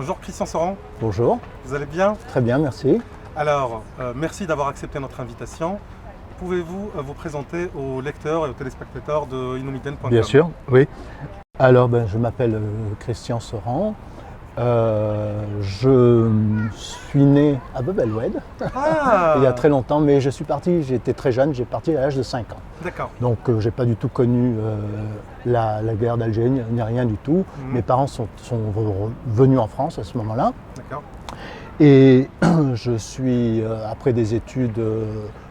Bonjour Christian Soran, Bonjour, vous allez bien? très bien, merci. Alors, merci d'avoir accepté notre invitation. Pouvez-vous vous présenter aux lecteurs et aux téléspectateurs de innomiden.com? Bien sûr, oui. Alors, je m'appelle Christian Soran. Je suis né à Bebelwed Ah, il y a très longtemps, mais je suis parti, j'étais très jeune, j'ai parti à l'âge de 5 ans. d'accord. Donc, j'ai pas du tout connu la guerre d'Algérie, ni rien du tout. Mhm. Mes parents sont venus en France à ce moment-là. D'accord. Et je suis, après des études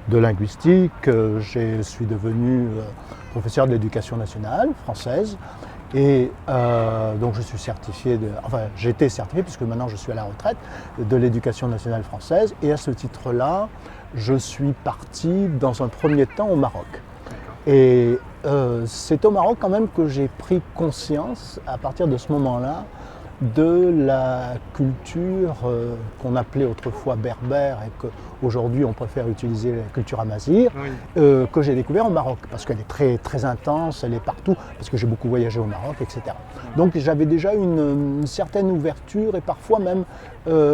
de linguistique, je suis devenu professeur de l'éducation nationale française. Et donc je suis certifié, j'étais certifié puisque maintenant je suis à la retraite de l'éducation nationale française. Et à ce titre-là, je suis parti dans un premier temps au Maroc. Et c'est au Maroc quand même que j'ai pris conscience, à partir de ce moment-là, de la culture qu'on appelait autrefois berbère et qu'aujourd'hui on préfère utiliser la culture amazigh, Oui. que j'ai découvert au Maroc, parce qu'elle est très, très intense, elle est partout, parce que j'ai beaucoup voyagé au Maroc, etc. Donc j'avais déjà une certaine ouverture et parfois même,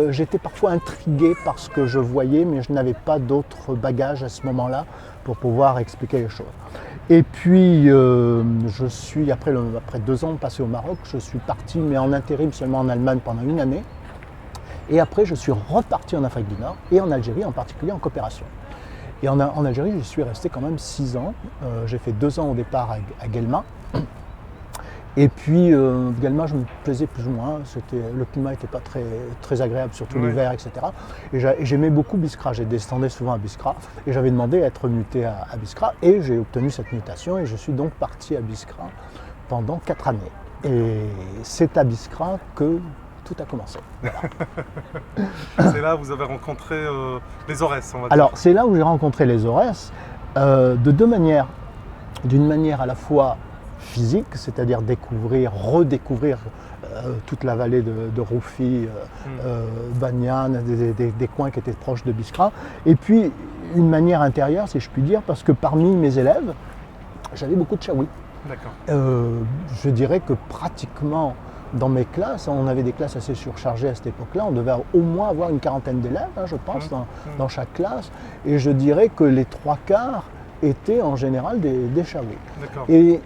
j'étais parfois intrigué par ce que je voyais, mais je n'avais pas d'autres bagages à ce moment-là pour pouvoir expliquer les choses. Et puis, je suis, après 2 ans passés au Maroc, je suis parti, mais en intérim seulement en Allemagne pendant 1 année. Et après, je suis reparti en Afrique du Nord et en Algérie, en particulier en coopération. Et en Algérie, je suis resté quand même 6 ans. J'ai fait 2 ans au départ à Guelma. Et puis, Guelma, je me plaisais plus ou moins. Le climat n'était pas très, très agréable, surtout l'hiver, etc. Et j'aimais beaucoup Biskra. Je descendais souvent à Biskra. Et j'avais demandé à être muté à Biskra. Et j'ai obtenu cette mutation. Et je suis donc parti à Biskra pendant 4 années. Et c'est à Biskra que tout a commencé. Voilà. C'est là où vous avez rencontré les Aurès, on va dire. Alors, c'est là où j'ai rencontré les Aurès de 2 manières. D'une manière à la fois physique, c'est-à-dire redécouvrir toute la vallée de Roufi, Banyan, des coins qui étaient proches de Biskra. Et puis, une manière intérieure, si je puis dire, parce que parmi mes élèves, j'avais beaucoup de Chaouis. D'accord. Je dirais que pratiquement dans mes classes, on avait des classes assez surchargées à cette époque-là, on devait au moins avoir une 40aine d'élèves, je pense, dans chaque classe. Et je dirais que les 3/4 étaient en général des Chaouis. D'accord. Et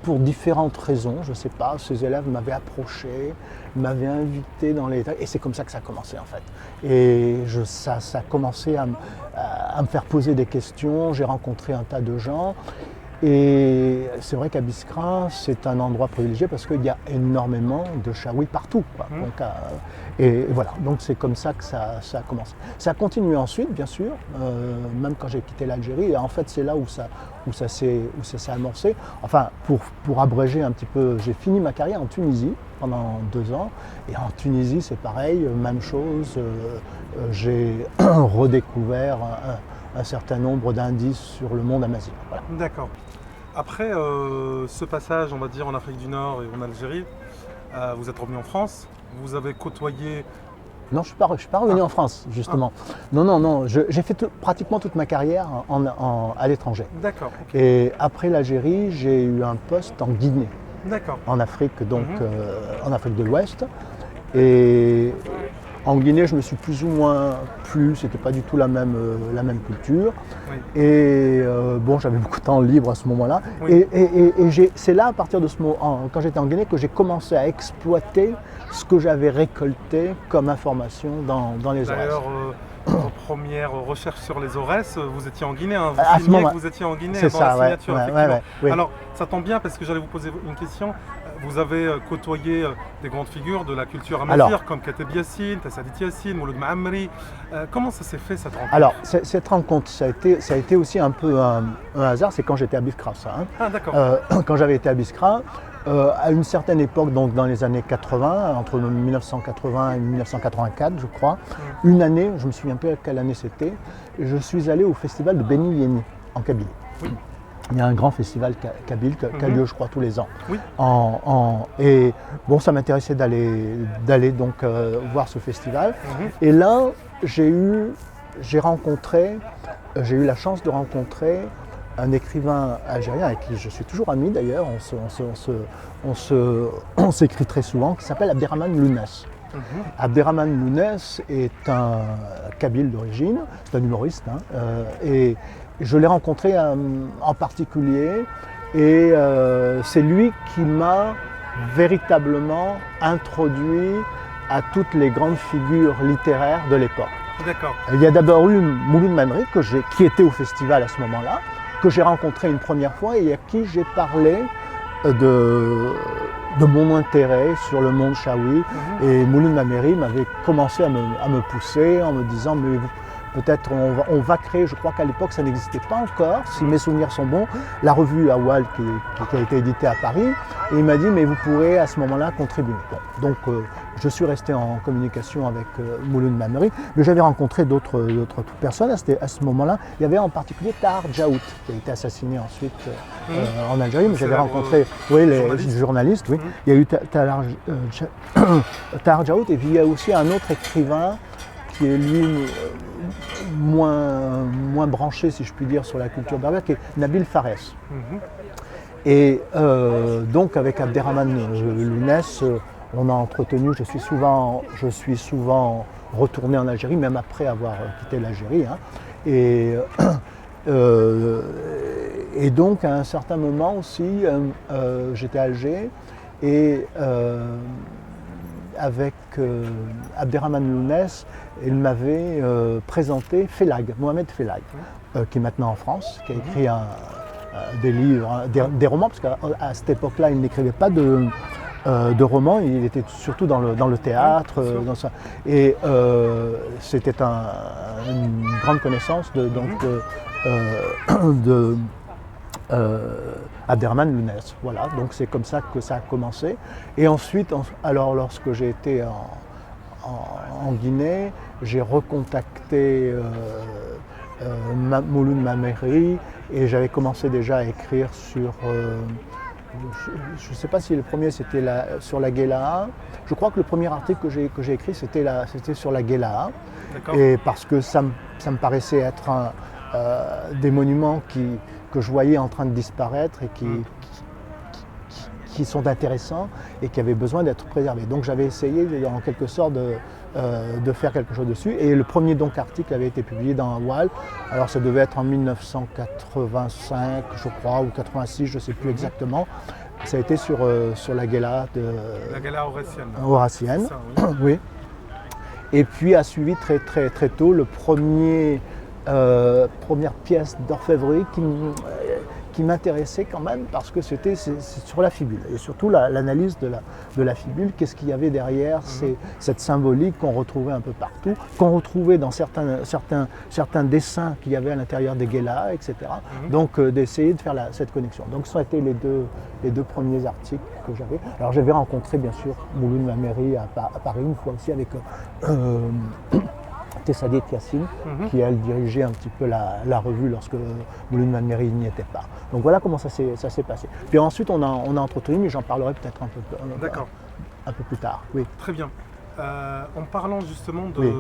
pour différentes raisons, je ne sais pas, ces élèves m'avaient approché, m'avaient invité dans les... Et c'est comme ça que ça a commencé en fait. Et ça a commencé à me faire poser des questions, j'ai rencontré un tas de gens. Et c'est vrai qu'à Biskra, c'est un endroit privilégié parce qu'il y a énormément de Chaouis partout, quoi. Donc, et voilà, donc c'est comme ça que ça a commencé. Ça a continué ensuite, bien sûr, même quand j'ai quitté l'Algérie. Et en fait, c'est là où ça s'est amorcé. Enfin, pour abréger un petit peu, j'ai fini ma carrière en Tunisie pendant 2 ans. Et en Tunisie, c'est pareil, même chose. J'ai redécouvert un certain nombre d'indices sur le monde amazigh. Voilà. D'accord. Après ce passage, on va dire, en Afrique du Nord et en Algérie, vous êtes revenu en France, vous avez côtoyé... Non, je ne suis pas revenu en France, justement. Non, j'ai fait pratiquement toute ma carrière à l'étranger. D'accord. Ok. Et après l'Algérie, j'ai eu un poste en Guinée, D'accord. en Afrique, donc en Afrique de l'Ouest. Et en Guinée, je me suis plus ou moins plu, c'était pas du tout la même culture. Oui. Et j'avais beaucoup de temps libre à ce moment-là. Oui. Et c'est là, à partir de ce moment, quand j'étais en Guinée, que j'ai commencé à exploiter ce que j'avais récolté comme information dans les Aurès. D'ailleurs, vos premières recherches sur les Aurès, vous étiez en Guinée, hein. À Vous ce moment, que vous étiez en Guinée c'est dans ça, la signature, effectivement. ouais. Alors, ça tombe bien parce que j'allais vous poser une question. Vous avez côtoyé des grandes figures de la culture amazigh comme Kateb Yassine, Tassadit Yassine, Mouloud Maamri. Comment ça s'est fait cette rencontre? Alors, cette rencontre, ça a été aussi un peu un hasard, c'est quand j'étais à Biskra, ça. Hein. Ah, d'accord. Quand j'avais été à Biskra, à une certaine époque, donc dans les années 80, entre 1980 et 1984, je crois, une année, je me souviens plus à quelle année c'était, je suis allé au festival de Beni Yeni, en Kabylie. Oui. Il y a un grand festival kabyle qui a lieu, je crois, tous les ans. Oui. Et bon, ça m'intéressait d'aller donc voir ce festival. Et là, j'ai eu la chance de rencontrer un écrivain algérien avec qui je suis toujours ami d'ailleurs. On s'écrit très souvent, qui s'appelle Abderrahmane Lounès. Abderrahmane Lounès est un kabyle d'origine, c'est un humoriste, hein, et je l'ai rencontré en particulier, et c'est lui qui m'a véritablement introduit à toutes les grandes figures littéraires de l'époque. D'accord. Il y a d'abord eu Mouloud Mamri, qui était au festival à ce moment-là, que j'ai rencontré une première fois et à qui j'ai parlé de mon intérêt sur le monde chaoui. Et Mouloud Mamri m'avait commencé à me pousser en me disant mais peut-être on va créer, je crois qu'à l'époque ça n'existait pas encore, si mes souvenirs sont bons, la revue Awal qui a été éditée à Paris. Et il m'a dit mais vous pourrez à ce moment-là contribuer. Bon, donc je suis resté en communication avec Mouloud Mamri, mais j'avais rencontré d'autres personnes à ce moment-là. Il y avait en particulier Tahar Djaout qui a été assassiné ensuite en Algérie, mais j'avais rencontré les journalistes. Oui. Il y a eu Tahar Djaout et puis il y a aussi un autre écrivain qui est lui moins branché, si je puis dire, sur la culture berbère, qui est Nabil Fares. Et donc avec Abderrahmane Lounès, on a entretenu, je suis souvent retourné en Algérie, même après avoir quitté l'Algérie. Hein. Et donc à un certain moment aussi, j'étais à Alger et avec Abderrahmane Lounès, il m'avait présenté Felag, Mohamed Felag, qui est maintenant en France, qui a écrit des livres, des romans, parce qu'à cette époque-là, il n'écrivait pas de romans, il était surtout dans le théâtre. Et c'était une grande connaissance de Abderrahmane Lounès. Voilà, donc c'est comme ça que ça a commencé. Et ensuite, alors lorsque j'ai été en Guinée, j'ai recontacté Mouloud Mamri et j'avais commencé déjà à écrire sur... je ne sais pas si le premier c'était sur la Guélaha. Je crois que le premier article que j'ai écrit c'était sur la Guélaha. Et parce que ça me paraissait être des monuments que je voyais en train de disparaître et qui sont intéressants et qui avaient besoin d'être préservés. Donc j'avais essayé en quelque sorte de faire quelque chose dessus. Et le premier donc article avait été publié dans Awal. Alors ça devait être en 1985, je crois, ou 86, je ne sais plus exactement. Ça a été sur la Guéla la Guéla Horacienne. Ça, oui. Oui. Et puis a suivi très tôt le première pièce d'orfèvrerie qui m'intéressait quand même parce que c'est sur la fibule et surtout l'analyse de la fibule, qu'est-ce qu'il y avait derrière cette symbolique qu'on retrouvait un peu partout, qu'on retrouvait dans certains dessins qu'il y avait à l'intérieur des guélas, etc. Donc d'essayer de faire cette connexion. Donc ça a été les deux premiers articles que j'avais. Alors j'avais rencontré bien sûr Mouloud Mamri à Paris une fois aussi avec Tessadeh Yassine, qui elle dirigeait un petit peu la revue lorsque Mouloud Mamri n'y était pas. Donc voilà comment ça s'est passé. Puis ensuite on a entretenu, mais j'en parlerai peut-être un peu plus tard. Oui. Très bien. En parlant justement de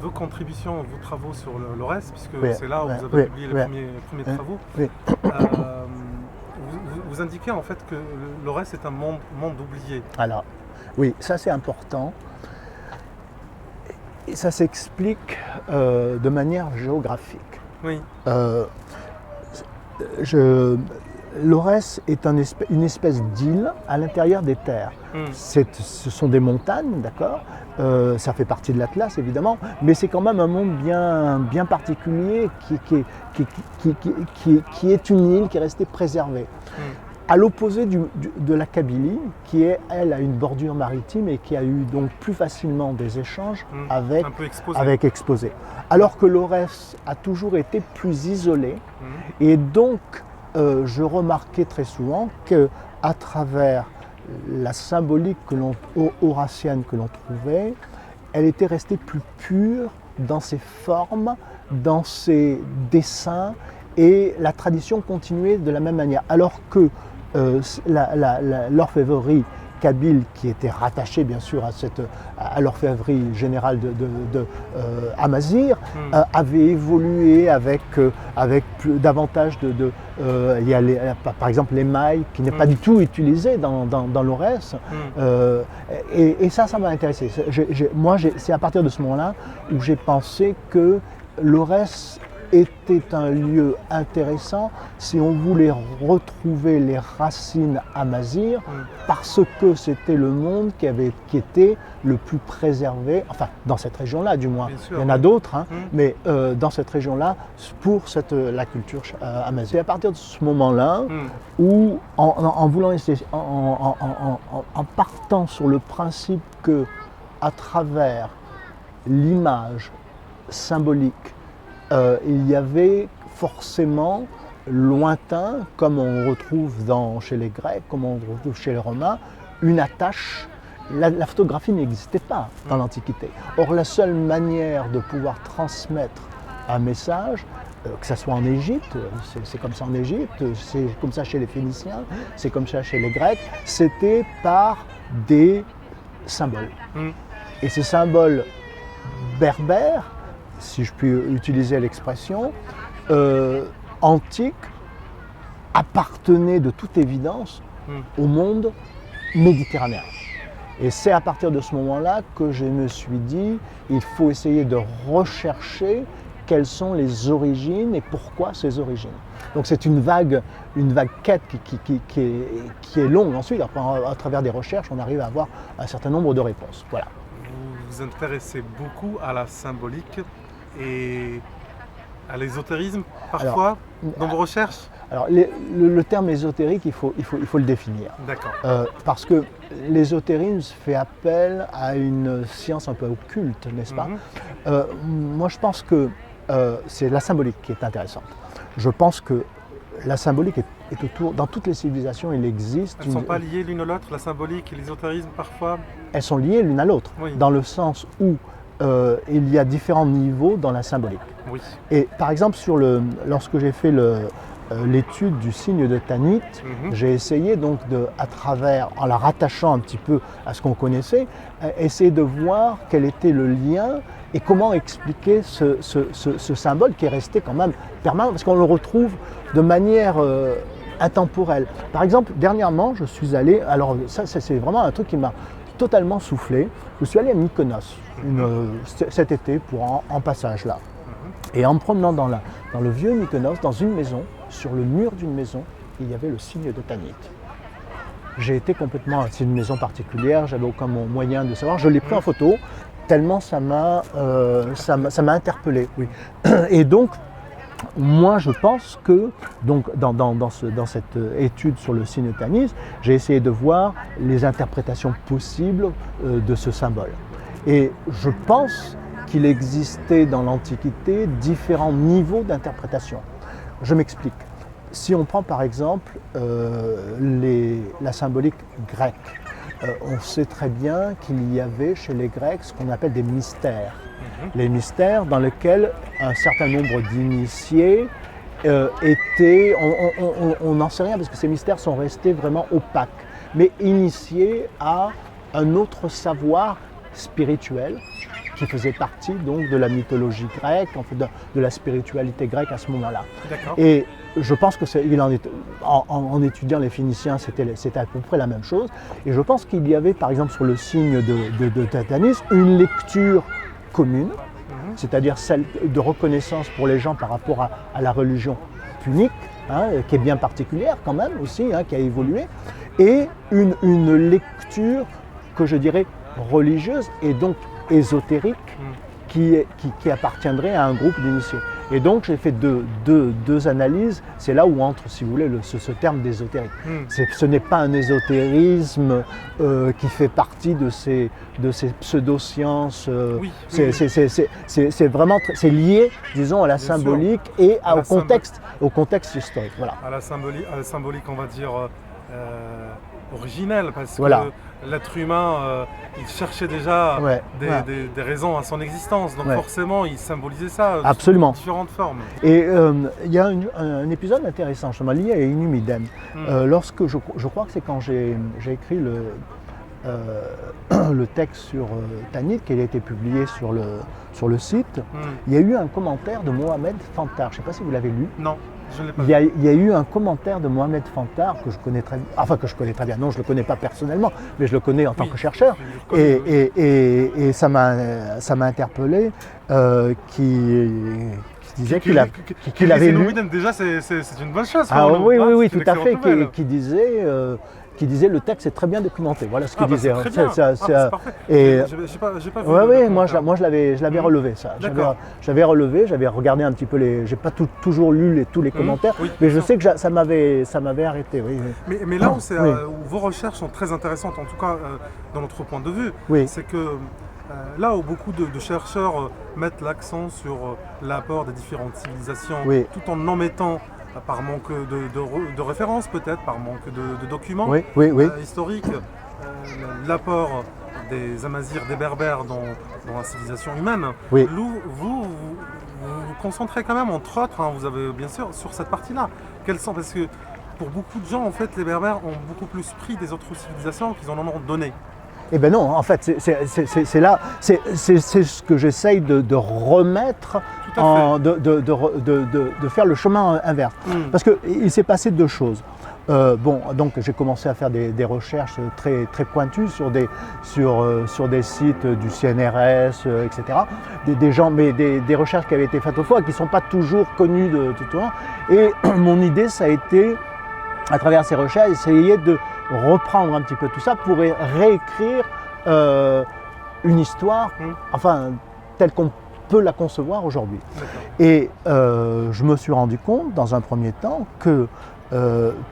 vos contributions, vos travaux sur l'ORES, puisque c'est là où vous avez publié les premiers travaux, vous indiquez en fait que l'ORES est un monde oublié. Alors, oui, ça c'est important. Et ça s'explique de manière géographique. Oui. L'Aurès est une espèce d'île à l'intérieur des terres. Ce sont des montagnes, d'accord, ça fait partie de l'Atlas évidemment, mais c'est quand même un monde bien particulier qui est une île qui est restée préservée. À l'opposé de la Kabylie, qui elle a une bordure maritime et qui a eu donc plus facilement des échanges avec Exposé. Alors que l'Aurès a toujours été plus isolé et donc je remarquais très souvent qu'à travers la symbolique horacienne que l'on trouvait, elle était restée plus pure dans ses formes, dans ses dessins, et la tradition continuait de la même manière. Alors que l'orfèvrerie kabyles qui étaient rattachés bien sûr à l'orfèvrerie générale Amazigh, avaient évolué avec davantage il y a par exemple l'émail qui n'est pas du tout utilisé dans l'Aurès. Et ça m'a intéressé. C'est à partir de ce moment-là où j'ai pensé que l'Aurès était un lieu intéressant si on voulait retrouver les racines amazighes, parce que c'était le monde qui était le plus préservé, enfin dans cette région-là du moins. Il y en a d'autres, mais dans cette région-là, pour la culture amazigh. C'est à partir de ce moment-là où, en partant sur le principe que, à travers l'image symbolique, il y avait forcément lointain, comme on retrouve chez les Grecs, comme on retrouve chez les Romains, une attache. La photographie n'existait pas dans l'Antiquité. Or, la seule manière de pouvoir transmettre un message, que ce soit en Égypte, c'est comme ça en Égypte, c'est comme ça chez les Phéniciens, c'est comme ça chez les Grecs, c'était par des symboles. Et ces symboles berbères, si je puis utiliser l'expression, antique, appartenait de toute évidence au monde méditerranéen. Et c'est à partir de ce moment-là que je me suis dit, il faut essayer de rechercher quelles sont les origines et pourquoi ces origines. Donc c'est une vague quête qui est longue. Ensuite, à travers des recherches, on arrive à avoir un certain nombre de réponses. Voilà. Vous vous intéressez beaucoup à la symbolique et à l'ésotérisme parfois dans vos recherches? Alors le terme ésotérique, il faut le définir. D'accord. Parce que l'ésotérisme fait appel à une science un peu occulte, n'est-ce pas? Moi je pense que c'est la symbolique qui est intéressante. Je pense que la symbolique est autour, dans toutes les civilisations il existe... Elles ne sont pas liées l'une à l'autre, la symbolique et l'ésotérisme parfois? Elles sont liées l'une à l'autre, dans le sens où il y a différents niveaux dans la symbolique. Oui. Et par exemple, lorsque j'ai fait l'étude du signe de Tanit, j'ai essayé donc à travers, en la rattachant un petit peu à ce qu'on connaissait, essayer de voir quel était le lien et comment expliquer ce symbole qui est resté quand même permanent, parce qu'on le retrouve de manière intemporelle. Par exemple, dernièrement, je suis allé, alors ça c'est vraiment un truc qui m'a totalement soufflé, je suis allé à Mykonos cet été en passage là. Et en me promenant dans le vieux Mykonos, dans une maison, sur le mur d'une maison, il y avait le signe de Tanit. J'ai été complètement, c'est une maison particulière, j'avais aucun moyen de savoir, je l'ai pris en photo, tellement ça m'a interpellé. Oui. Et donc, moi je pense que donc, dans cette étude sur le signe Tanit, j'ai essayé de voir les interprétations possibles de ce symbole. Et je pense qu'il existait dans l'Antiquité différents niveaux d'interprétation. Je m'explique. Si on prend par exemple la symbolique grecque, on sait très bien qu'il y avait chez les Grecs ce qu'on appelle des mystères. Les mystères dans lesquels un certain nombre d'initiés étaient, on n'en sait rien parce que ces mystères sont restés vraiment opaques, mais initiés à un autre savoir spirituel qui faisait partie donc de la mythologie grecque, en fait, de la spiritualité grecque à ce moment-là. Et je pense que en étudiant les Phéniciens, c'était à peu près la même chose. Et je pense qu'il y avait, par exemple, sur le signe de Tanit, une lecture commune, c'est-à-dire celle de reconnaissance pour les gens par rapport à la religion punique, qui est bien particulière quand même aussi, qui a évolué, et une lecture que je dirais religieuse et donc ésotérique qui appartiendrait à un groupe d'initiés. Et donc j'ai fait deux analyses, c'est là où entre, si vous voulez, ce terme d'ésotérisme. Ce n'est pas un ésotérisme qui fait partie de ces pseudo-sciences, c'est vraiment c'est lié, disons, à la symbolique et au contexte historique. Voilà. À la symbolique, on va dire, originelle, parce que l'être humain, il cherchait déjà des raisons à son existence, donc forcément il symbolisait ça sous différentes formes. Et il y a un épisode intéressant, justement lié à Innu Midem. Lorsque je crois que c'est quand j'ai écrit le texte sur Tanit, qui a été publié sur le site, il y a eu un commentaire de Mohamed Fantar. Je ne sais pas si vous l'avez lu. Non, je ne l'ai pas Il y a eu un commentaire de Mohamed Fantar que je connais très bien. Enfin, que je connais très bien. Non, je ne le connais pas personnellement, mais je le connais en tant que chercheur. Et ça m'a interpellé, qui disait qu'il avait lu. Déjà, c'est une bonne chose. Ah oui, tout à fait. Qui disait le texte est très bien documenté. Voilà ce qu'il disait. C'est parfait. Et j'ai pas vu. Oui, moi je l'avais relevé ça. J'avais relevé, j'avais regardé un petit peu j'ai pas toujours lu tous les commentaires, mais je sais que ça m'avait arrêté. Oui. Mais là où vos recherches sont très intéressantes, en tout cas dans notre point de vue, c'est que là où beaucoup de chercheurs mettent l'accent sur l'apport des différentes civilisations, tout en mettant par manque de références peut-être, par manque de documents historiques, l'apport des Amazirs, des Berbères dans la civilisation humaine. Vous vous concentrez quand même, entre autres, vous avez bien sûr, sur cette partie-là. Parce que pour beaucoup de gens, en fait, les Berbères ont beaucoup plus pris des autres civilisations qu'ils en ont donné. Eh bien non, en fait, c'est là, c'est ce que j'essaye de remettre, de faire le chemin inverse. Parce qu'il s'est passé deux choses. Donc j'ai commencé à faire des recherches très, très pointues sur des sites du CNRS, etc. Des gens, mais des recherches qui avaient été faites autrefois, qui ne sont pas toujours connues de tout le monde. Et mon idée, ça a été, à travers ces recherches, essayer de reprendre un petit peu tout ça pour réécrire une histoire, enfin, telle qu'on peut la concevoir aujourd'hui. Et je me suis rendu compte, dans un premier temps, que,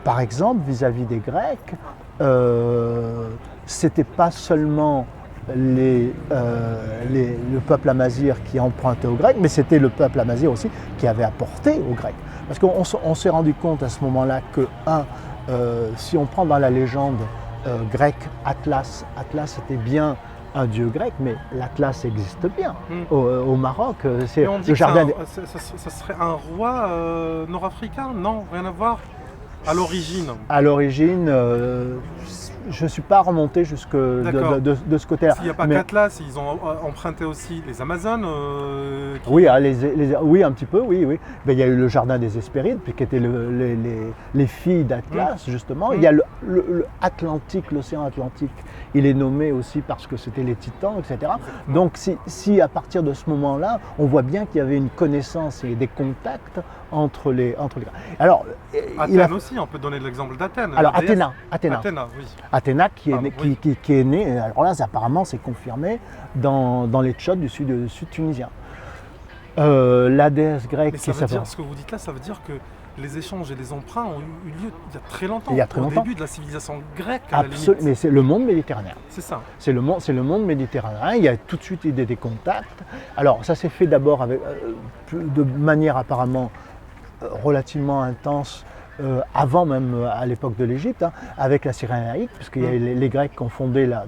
par exemple, vis-à-vis des Grecs, c'était pas seulement le peuple amazigh qui empruntait aux Grecs, mais c'était le peuple amazigh aussi qui avait apporté aux Grecs. Parce qu'on s'est rendu compte à ce moment-là que, si on prend dans la légende grecque Atlas était bien un dieu grec, mais l'Atlas existe bien au Maroc. C'est le jardin. Ça serait un roi nord-africain? Non, rien à voir. À l'origine. À l'origine, je ne suis pas remonté jusque de ce côté-là. S'il n'y a pas qu'Atlas, ils ont emprunté aussi les Amazones. Oui, oui, un petit peu, oui. Mais il y a eu le jardin des Hespérides, qui étaient les filles d'Atlas, justement. Il y a l'Atlantique, l'océan Atlantique. Il est nommé aussi parce que c'était les Titans, etc. Exactement. Donc si à partir de ce moment-là, on voit bien qu'il y avait une connaissance et des contacts entre les Grecs. Alors, Athènes aussi, on peut donner l'exemple d'Athènes. Alors Athéna, oui. Athéna qui est née, alors là apparemment c'est confirmé dans les Tchad du sud tunisien. La déesse grecque. Mais ce que vous dites là, ça veut dire que les échanges et les emprunts ont eu lieu il y a très longtemps. Au début de la civilisation grecque, à la limite. Mais c'est le monde méditerranéen. C'est ça. C'est le monde méditerranéen. Il y a tout de suite des contacts. Alors ça s'est fait d'abord de manière apparemment relativement intense. Avant même à l'époque de l'Égypte, avec la Cyrénaïque, parce qu'il y a les Grecs qui ont fondé la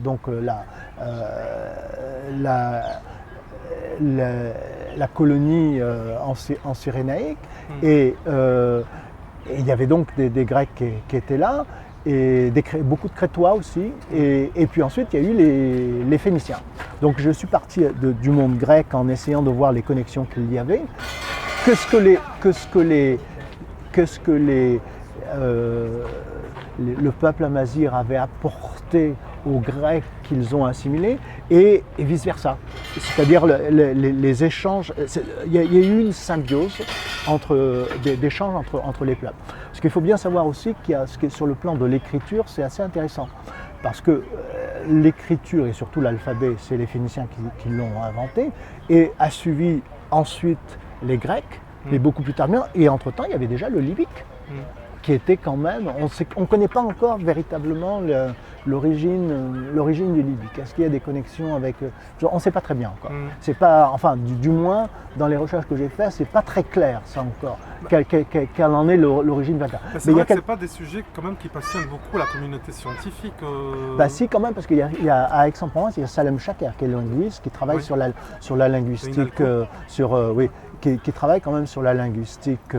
colonie en Cyrénaïque, et il y avait donc des Grecs qui étaient là, et beaucoup de Crétois aussi, et puis ensuite il y a eu les Phéniciens. Donc je suis parti du monde grec en essayant de voir les connexions qu'il y avait. Qu'est-ce que le peuple amazigh avait apporté aux Grecs qu'ils ont assimilés et vice-versa. C'est-à-dire les échanges, il y a eu une symbiose d'échanges entre les peuples. Ce qu'il faut bien savoir aussi, sur le plan de l'écriture, c'est assez intéressant. Parce que l'écriture et surtout l'alphabet, c'est les Phéniciens qui l'ont inventé, et a suivi ensuite les Grecs, mais beaucoup plus tard. Et entre-temps, il y avait déjà le libyque, qui était quand même... On ne connaît pas encore véritablement l'origine du libyque. Est-ce qu'il y a des connexions avec... On ne sait pas très bien encore. C'est pas, enfin, du moins, dans les recherches que j'ai faites, c'est pas très clair, ça encore, quelle en est l'origine véritable. C'est vrai que ce pas des sujets quand même qui passionnent beaucoup la communauté scientifique. Bah si, quand même, parce qu'il y a à Aix-en-Provence, il y a Salem Chaker, qui est linguiste, qui travaille sur la linguistique, qui travaille quand même sur la linguistique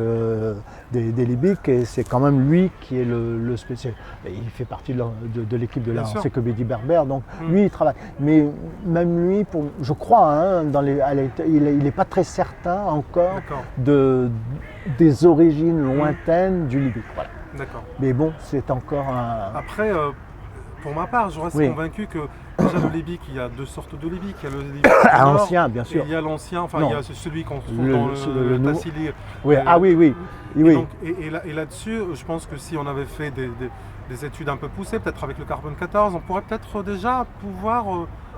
des Libyques, et c'est quand même lui qui est le spécialiste. Il fait partie de l'équipe de l'encyclopédie berbère, donc lui il travaille. Mais même lui, je crois, hein, il n'est pas très certain encore des origines lointaines du Libyque. Voilà. D'accord. Mais bon, c'est encore un... Après, pour ma part, je reste convaincu que déjà le Libyque, il y a deux sortes de Libyque. Il y a le Libyque ancien, bien sûr. Il y a l'ancien, enfin il y a celui qu'on trouve le dans le Tassili. Oui, oui. Et là-dessus, je pense que si on avait fait des études un peu poussées, peut-être avec le carbone 14, on pourrait peut-être déjà pouvoir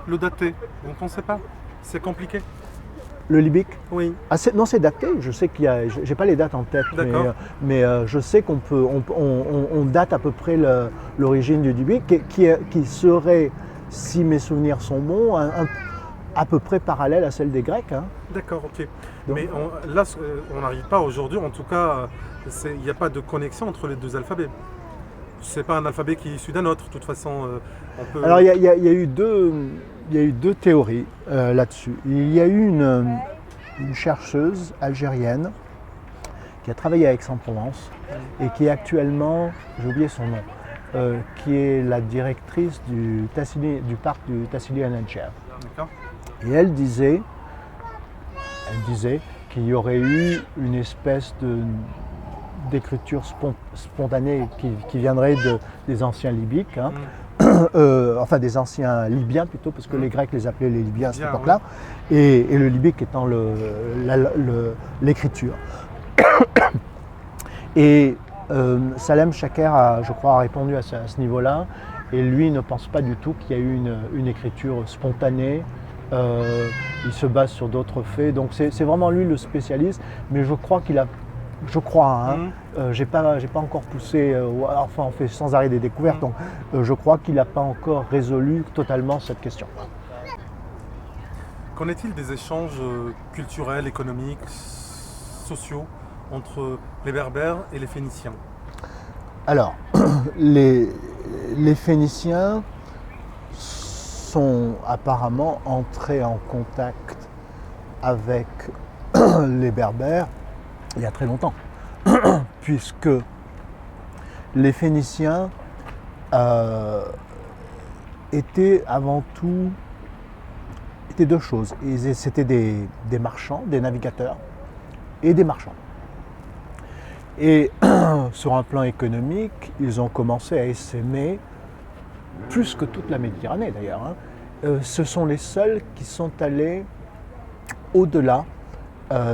le dater. Vous ne pensez pas? C'est compliqué. Le Libyque? Oui. Non, c'est daté. Je sais qu'il y a. J'ai pas les dates en tête, mais je sais qu'on peut. On date à peu près l'origine du Libyque, qui serait, si mes souvenirs sont bons, à peu près parallèle à celle des Grecs. Hein. D'accord, ok. Donc, mais là, on n'arrive pas aujourd'hui. En tout cas, il n'y a pas de connexion entre les deux alphabets. C'est pas un alphabet qui est issu d'un autre. De toute façon, on peut. Alors, il y a eu deux théories là-dessus. Il y a eu une chercheuse algérienne qui a travaillé à Aix-en-Provence et qui est actuellement, j'ai oublié son nom, qui est la directrice du parc du Tassili Anajer. Et elle disait qu'il y aurait eu une espèce d'écriture spontanée qui viendrait des anciens Libyques, hein. Enfin des anciens Libyens plutôt, parce que les Grecs les appelaient les Libyens à cette époque-là, et le Libyque étant l'écriture. Et Salem Chaker, je crois, a répondu à ce niveau-là, et lui ne pense pas du tout qu'il y a eu une écriture spontanée. Il se base sur d'autres faits, donc c'est vraiment lui le spécialiste, mais je crois qu'il a... Je crois, j'ai pas encore poussé, enfin on fait sans arrêt des découvertes, donc je crois qu'il n'a pas encore résolu totalement cette question. Qu'en est-il des échanges culturels, économiques, sociaux entre les Berbères et les Phéniciens? Alors, les Phéniciens sont apparemment entrés en contact avec les Berbères il y a très longtemps, puisque les Phéniciens étaient avant tout deux choses. C'était des marchands, des navigateurs et des marchands. Et sur un plan économique, ils ont commencé à essaimer plus que toute la Méditerranée d'ailleurs. Hein. Ce sont les seuls qui sont allés au-delà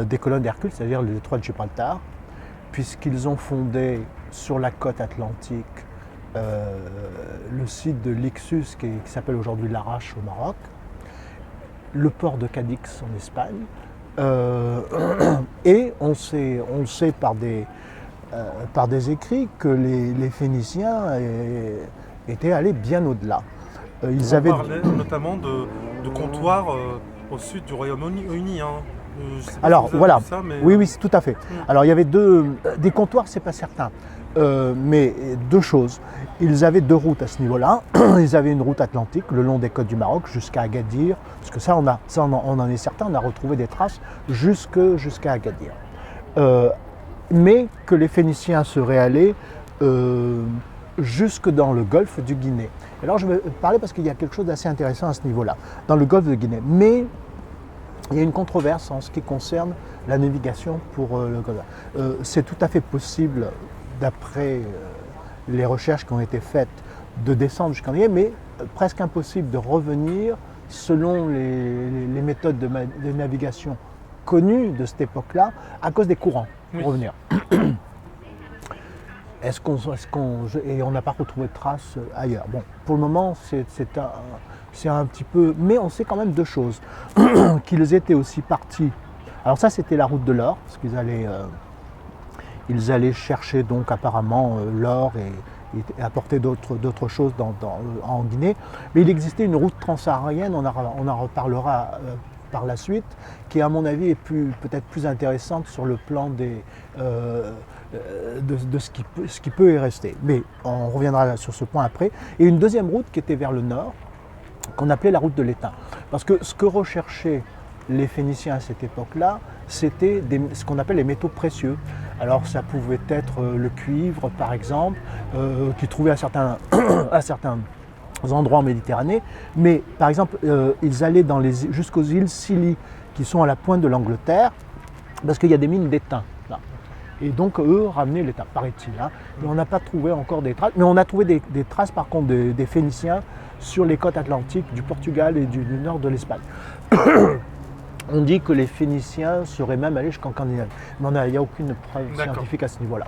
des colonnes d'Hercule, c'est-à-dire le détroit de Gibraltar, puisqu'ils ont fondé sur la côte atlantique le site de Lixus qui s'appelle aujourd'hui Larache au Maroc, le port de Cadix en Espagne, et on sait par des écrits que les Phéniciens étaient allés bien au-delà. On parlait notamment de comptoirs au sud du Royaume-Uni. Hein. Alors voilà, ça, mais... oui, tout à fait. Alors il y avait des comptoirs, c'est pas certain, mais deux choses. Ils avaient deux routes à ce niveau-là. Ils avaient une route atlantique le long des côtes du Maroc jusqu'à Agadir, parce que on en est certain, on a retrouvé des traces jusqu'à Agadir. Mais que les Phéniciens seraient allés jusque dans le golfe du Guinée. Alors je vais parler parce qu'il y a quelque chose d'assez intéressant à ce niveau-là, dans le golfe de Guinée. Mais il y a une controverse en ce qui concerne la navigation pour le golfe. C'est tout à fait possible, d'après les recherches qui ont été faites, de descendre jusqu'en Guinée, mais presque impossible de revenir selon les méthodes de navigation connues de cette époque-là, à cause des courants, pour revenir. Et on n'a pas retrouvé de traces ailleurs. Bon, pour le moment, c'est un petit peu... Mais on sait quand même deux choses. Qu'ils étaient aussi partis... Alors ça, c'était la route de l'or, parce qu'ils allaient chercher donc apparemment l'or et apporter d'autres choses en Guinée. Mais il existait une route transsaharienne, on en reparlera par la suite, qui à mon avis est peut-être plus intéressante sur le plan de ce qui peut y rester. Mais on reviendra sur ce point après. Et une deuxième route qui était vers le nord, qu'on appelait la route de l'étain. Parce que ce que recherchaient les Phéniciens à cette époque-là, c'était ce qu'on appelle les métaux précieux. Alors ça pouvait être le cuivre par exemple, qu'ils trouvaient à certains, à certains endroits en Méditerranée, mais par exemple ils allaient jusqu'aux îles Scilly qui sont à la pointe de l'Angleterre, parce qu'il y a des mines d'étain là. Et donc eux ramenaient l'étain, paraît-il. Hein. Mais on n'a pas trouvé encore des traces, mais on a trouvé des traces par contre des Phéniciens sur les côtes atlantiques du Portugal et du nord de l'Espagne. On dit que les Phéniciens seraient même allés jusqu'en Scandinavie. Mais il n'y a aucune preuve scientifique à ce niveau-là.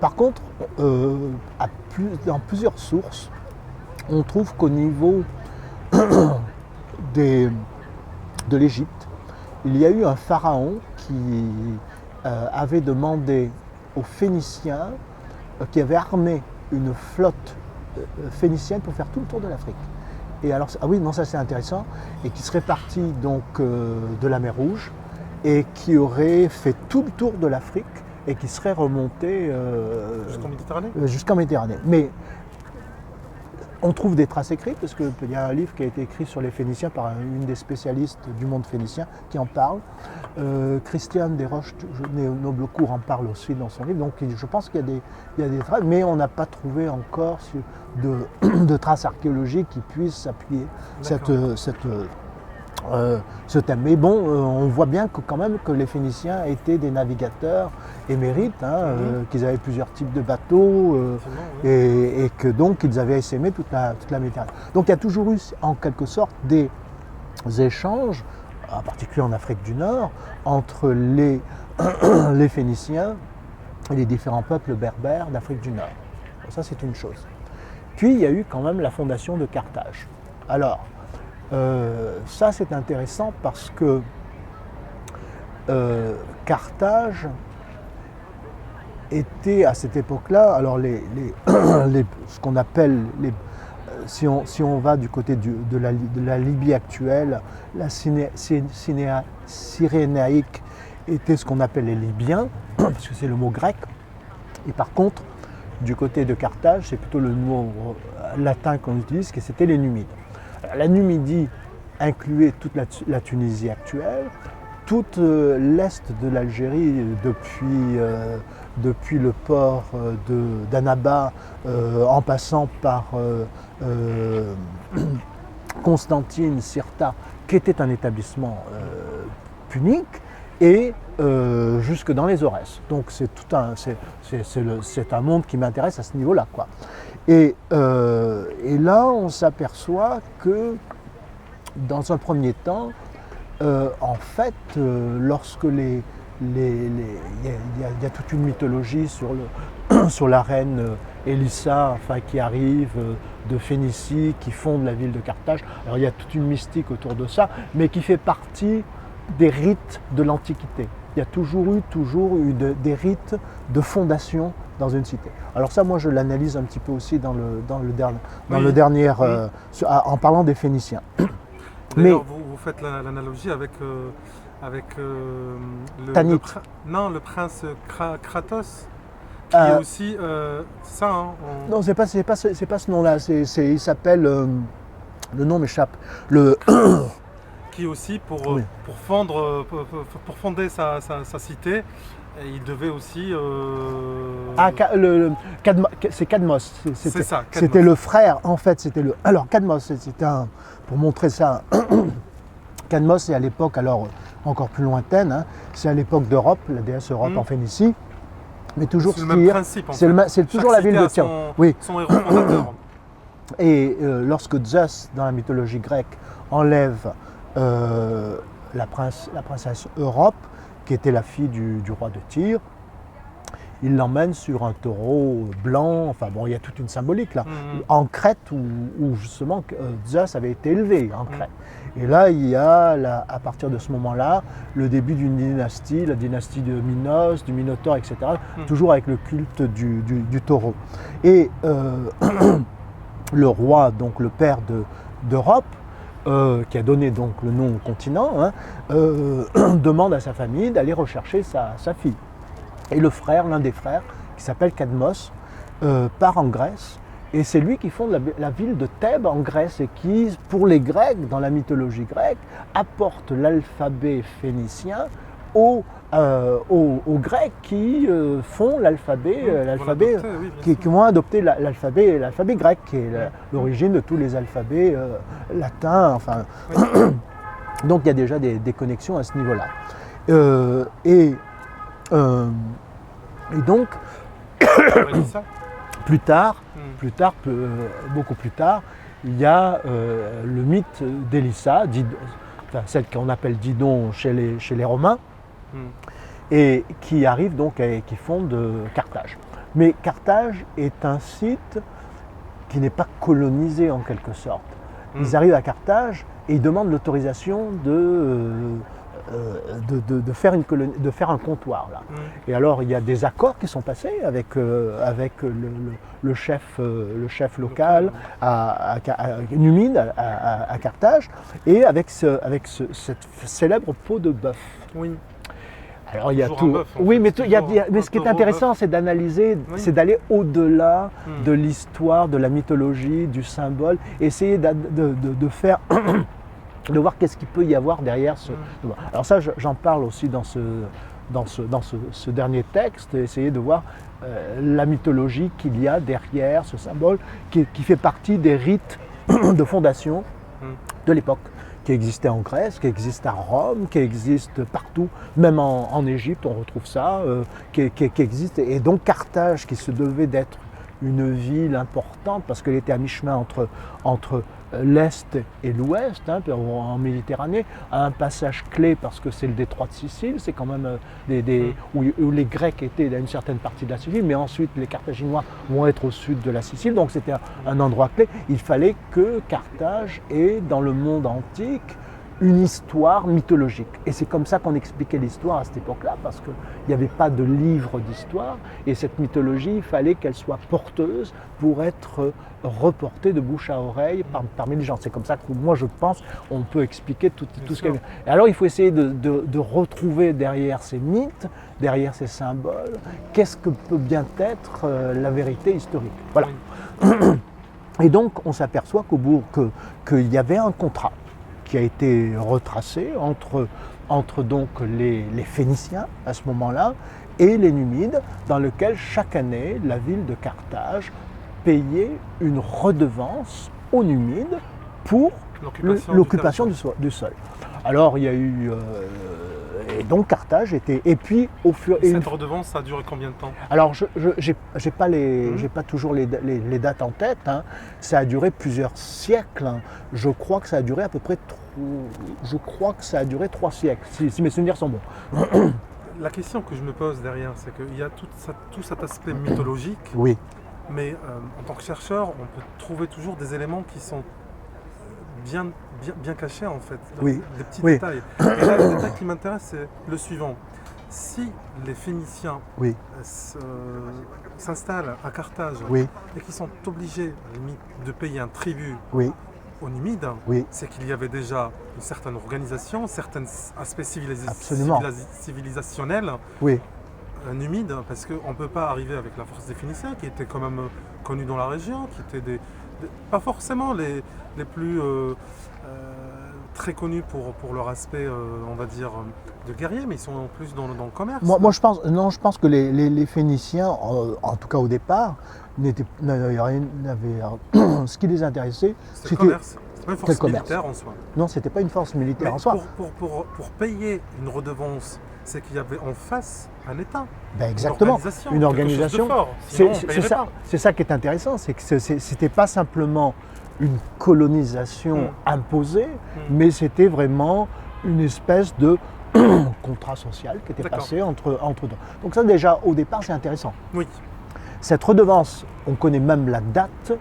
Par contre, dans plusieurs sources, on trouve qu'au niveau de l'Égypte, il y a eu un pharaon qui avait demandé aux Phéniciens, qui avait armé une flotte phénicienne pour faire tout le tour de l'Afrique. Et alors, ah oui, non, ça c'est intéressant, et qui serait parti donc de la mer Rouge et qui aurait fait tout le tour de l'Afrique et qui serait remonté jusqu'en Méditerranée. Jusqu'en Méditerranée. Mais on trouve des traces écrites, parce qu'il y a un livre qui a été écrit sur les Phéniciens par une des spécialistes du monde phénicien qui en parle. Christiane Desroches-Noblecourt en parle aussi dans son livre. Donc je pense qu'il y a des traces, mais on n'a pas trouvé encore de traces archéologiques qui puissent s'appuyer ce thème. Mais bon, on voit bien quand même que les Phéniciens étaient des navigateurs émérites, qu'ils avaient plusieurs types de bateaux et que donc ils avaient essaimé toute la Méditerranée. Donc il y a toujours eu en quelque sorte des échanges, en particulier en Afrique du Nord, entre les Phéniciens et les différents peuples berbères d'Afrique du Nord. Donc ça c'est une chose. Puis il y a eu quand même la fondation de Carthage. Alors, ça c'est intéressant parce que Carthage était à cette époque-là, alors ce qu'on appelle, si on va du côté de la Libye actuelle, la Cyrénaïque était ce qu'on appelle les Libyens, parce que c'est le mot grec, et par contre, du côté de Carthage, c'est plutôt le mot latin qu'on utilise, que c'était les Numides. La Numidie incluait toute la Tunisie actuelle, tout l'est de l'Algérie depuis le port d'Annaba en passant par Constantine, Cirta, qui était un établissement punique, et jusque dans les Aurès. Donc c'est un monde qui m'intéresse à ce niveau-là, quoi. Et là, on s'aperçoit que, dans un premier temps, en fait, lorsque il y a toute une mythologie sur la reine Élissa, enfin, qui arrive de Phénicie, qui fonde la ville de Carthage. Alors il y a toute une mystique autour de ça, mais qui fait partie des rites de l'Antiquité. Il y a toujours eu des rites de fondation dans une cité. Alors ça, moi, je l'analyse un petit peu aussi dans le dernier, en parlant des Phéniciens. Mais vous faites l'analogie avec le prince Kratos, qui est aussi ça. Hein, Non, c'est pas ce nom-là. Il s'appelle, le nom m'échappe. Qui aussi pour fonder sa cité, il devait aussi. C'est Cadmos. C'est ça. Cadmos. C'était le frère, en fait. Alors Cadmos, c'était pour montrer ça. Cadmos, c'est à l'époque, alors encore plus lointaine, hein, c'est à l'époque d'Europe, la déesse Europe en Phénicie. Mais toujours c'est le même principe. C'est toujours la ville de Tyr. Son héros fondateur. Et lorsque Zeus, dans la mythologie grecque, enlève la princesse Europe, qui était la fille du roi de Tyr, il l'emmène sur un taureau blanc. Enfin bon, il y a toute une symbolique là. En Crète, où justement Zeus avait été élevé en Crète. Et là, il y a, à partir de ce moment-là, le début d'une dynastie, la dynastie de Minos, du Minotaure, etc., toujours avec le culte du taureau. Et le roi, donc le père d'Europe, qui a donné donc le nom au continent, demande à sa famille d'aller rechercher sa fille. Et le frère, l'un des frères, qui s'appelle Cadmos, part en Grèce Et c'est lui qui fonde la ville de Thèbes en Grèce et qui, pour les Grecs, dans la mythologie grecque, apporte l'alphabet phénicien aux Grecs qui font l'alphabet, qui vont adopter l'alphabet grec, qui est l'origine de tous les alphabets latins. Enfin, donc il y a déjà des connexions à ce niveau-là. Et donc, beaucoup plus tard, il y a le mythe d'Élissa, celle qu'on appelle Didon chez les Romains, et qui arrive donc et qui fonde Carthage. Mais Carthage est un site qui n'est pas colonisé en quelque sorte. Ils arrivent à Carthage et ils demandent l'autorisation de faire un comptoir là. Et alors il y a des accords qui sont passés avec le chef local numide à Carthage et avec cette célèbre peau de bœuf. Oui. Alors il y a tout. Oui, mais ce qui est intéressant, c'est d'analyser, c'est d'aller au-delà de l'histoire, de la mythologie, du symbole, essayer de faire de voir qu'est-ce qu'il peut y avoir derrière ce. Alors ça, j'en parle aussi dans ce dernier texte, essayer de voir la mythologie qu'il y a derrière ce symbole, qui fait partie des rites de fondation de l'époque, qui existait en Grèce, qui existe à Rome, qui existe partout, même en Égypte, on retrouve ça, qui existe. Et donc Carthage, qui se devait d'être une ville importante, parce qu'elle était à mi-chemin entre l'Est et l'Ouest, en Méditerranée, a un passage clé parce que c'est le détroit de Sicile, c'est quand même où les Grecs étaient à une certaine partie de la Sicile, mais ensuite les Carthaginois vont être au sud de la Sicile, donc c'était un endroit clé. Il fallait que Carthage ait dans le monde antique une histoire mythologique. Et c'est comme ça qu'on expliquait l'histoire à cette époque-là, parce qu'il n'y avait pas de livre d'histoire, et cette mythologie, il fallait qu'elle soit porteuse pour être reportée de bouche à oreille parmi les gens. C'est comme ça que moi je pense on peut expliquer tout ce qu'il y a. Et alors il faut essayer de retrouver derrière ces mythes, derrière ces symboles, qu'est-ce que peut bien être la vérité historique. Voilà. Et donc on s'aperçoit qu'il y avait un contrat qui a été retracé entre donc les Phéniciens à ce moment-là et les Numides, dans lequel chaque année la ville de Carthage payait une redevance aux Numides pour l'occupation du sol. Alors il y a eu et donc Carthage était. Et puis au fur et cette redevance, ça a duré combien de temps? Alors j'ai pas toujours les dates en tête. Ça a duré plusieurs siècles. Je crois que ça a duré à peu près 3 siècles, si mes souvenirs sont bons. La question que je me pose derrière, c'est qu'il y a tout cet aspect mythologique. Oui. Mais en tant que chercheur, on peut trouver toujours des éléments qui sont bien cachés en fait, des petits détails. Et là, le détail qui m'intéresse, c'est le suivant. Si les Phéniciens s'installent à Carthage et qu'ils sont obligés de payer un tribut aux Numides, c'est qu'il y avait déjà une certaine organisation, certains aspects civilisationnels. Numide, parce qu'on ne peut pas arriver avec la force des Phéniciens qui étaient quand même connus dans la région, qui étaient pas forcément les plus très connus pour leur aspect, on va dire, de guerriers, mais ils sont en plus dans le commerce. Moi je pense que les Phéniciens, en tout cas au départ, n'avaient rien. Ce qui les intéressait, c'était le commerce. C'était pas une force militaire en soi. Non, c'était pas une force militaire en soi. Pour payer une redevance, c'est qu'il y avait en face un État. Exactement, une organisation. C'est ça qui est intéressant, c'est que c'était pas simplement une colonisation imposée, mais c'était vraiment une espèce de contrat social qui était passé entre deux. Donc ça déjà, au départ, c'est intéressant. Oui. Cette redevance, on connaît même la date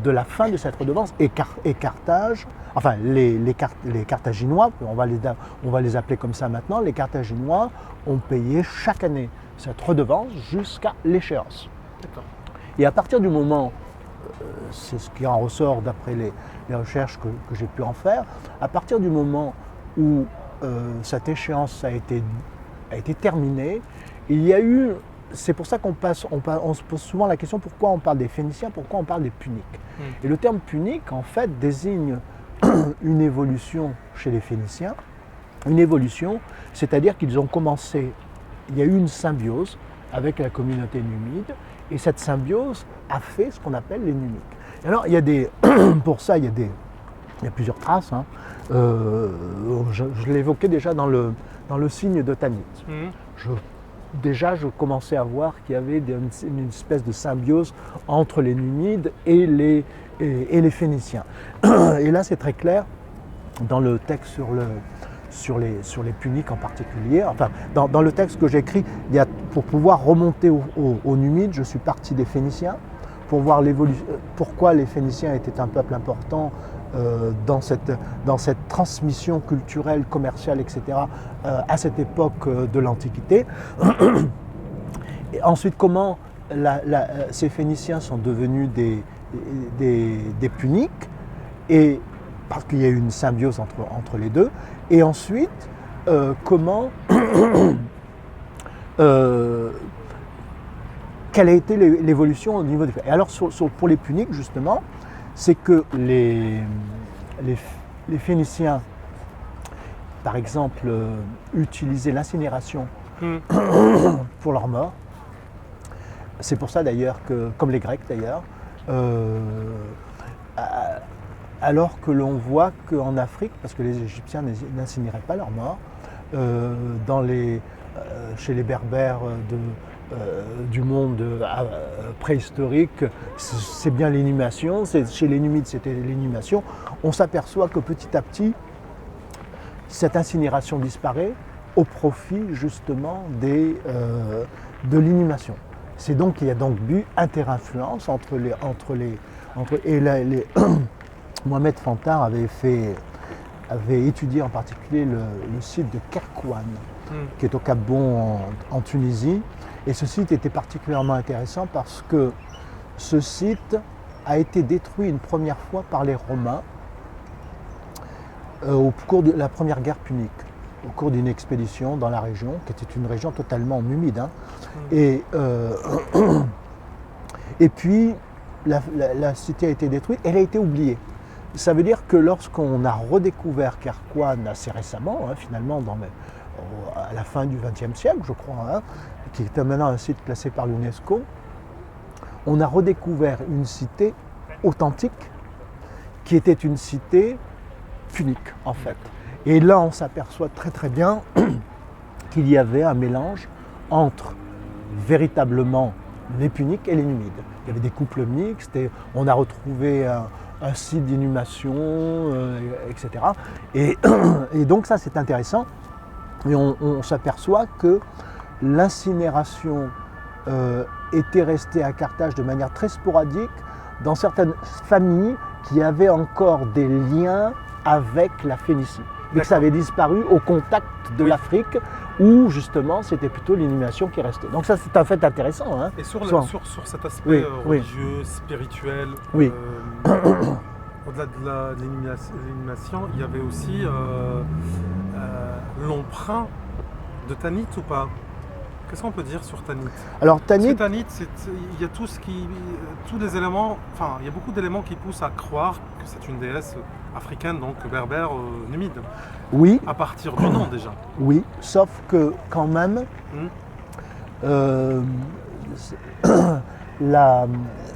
de la fin de cette redevance, et Carthage, enfin les Carthaginois, on va les appeler comme ça maintenant, les Carthaginois ont payé chaque année cette redevance jusqu'à l'échéance. Et à partir du moment, c'est ce qui en ressort d'après les recherches que j'ai pu en faire, à partir du moment où cette échéance a été terminée, il y a eu c'est pour ça on se pose souvent la question pourquoi on parle des Phéniciens, pourquoi on parle des Puniques. Et le terme punique, en fait, désigne une évolution chez les Phéniciens. Une évolution, c'est-à-dire qu'ils ont commencé, il y a eu une symbiose avec la communauté numide, et cette symbiose a fait ce qu'on appelle les Numiques. Et alors, il y a pour ça, il y a plusieurs traces. Hein. Je l'évoquais déjà dans le signe de Tanit. Je commençais à voir qu'il y avait une espèce de symbiose entre les Numides et les Phéniciens. Et là, c'est très clair dans le texte sur les Puniques en particulier. Enfin, dans le texte que j'écris, pour pouvoir remonter aux Numides, je suis parti des Phéniciens, pour voir pourquoi les Phéniciens étaient un peuple important dans cette transmission culturelle, commerciale, etc., à cette époque de l'Antiquité. Et ensuite, comment ces Phéniciens sont devenus des Puniques, et parce qu'il y a eu une symbiose entre les deux. Et ensuite, comment quelle a été l'évolution au niveau des... Et alors, pour les Puniques, justement, c'est que les Phéniciens, par exemple, utilisaient l'incinération pour leur mort. C'est pour ça d'ailleurs que, comme les Grecs d'ailleurs, alors que l'on voit qu'en Afrique, parce que les Égyptiens n'incinéraient pas leurs morts, chez les Berbères du monde préhistorique, c'est bien l'inhumation, chez les Numides c'était l'inhumation. On s'aperçoit que petit à petit, cette incinération disparaît au profit justement de l'inhumation. C'est donc qu'il y a donc eu interinfluence Mohamed Fantard avait étudié en particulier le site de Kerkouan, qui est au Cap Bon en Tunisie. Et ce site était particulièrement intéressant parce que ce site a été détruit une première fois par les Romains au cours de la première guerre punique, au cours d'une expédition dans la région, qui était une région totalement humide. Hein. Et puis, la cité a été détruite, elle a été oubliée. Ça veut dire que lorsqu'on a redécouvert Kerkouan assez récemment, hein, finalement à la fin du XXe siècle, je crois, hein, qui est maintenant un site classé par l'UNESCO, on a redécouvert une cité authentique qui était une cité punique en fait. Et là on s'aperçoit très très bien qu'il y avait un mélange entre véritablement les Puniques et les Numides. Il y avait des couples mixtes et on a retrouvé un site d'inhumation, etc. Et donc ça c'est intéressant. Et on s'aperçoit que l'incinération était restée à Carthage de manière très sporadique dans certaines familles qui avaient encore des liens avec la Phénicie. Mais que ça avait disparu au contact de l'Afrique où justement c'était plutôt l'inhumation qui restait. Donc ça c'est un fait intéressant. Hein. Et sur cet aspect religieux, spirituel, au-delà de l'inhumation, il y avait aussi l'emprunt de Tanit ou pas? Qu'est-ce qu'on peut dire sur Tanit? Alors Tanit, il y a tous les éléments, enfin il y a beaucoup d'éléments qui poussent à croire que c'est une déesse africaine, donc berbère, numide. Oui. À partir du nom déjà. Oui, sauf que quand même, le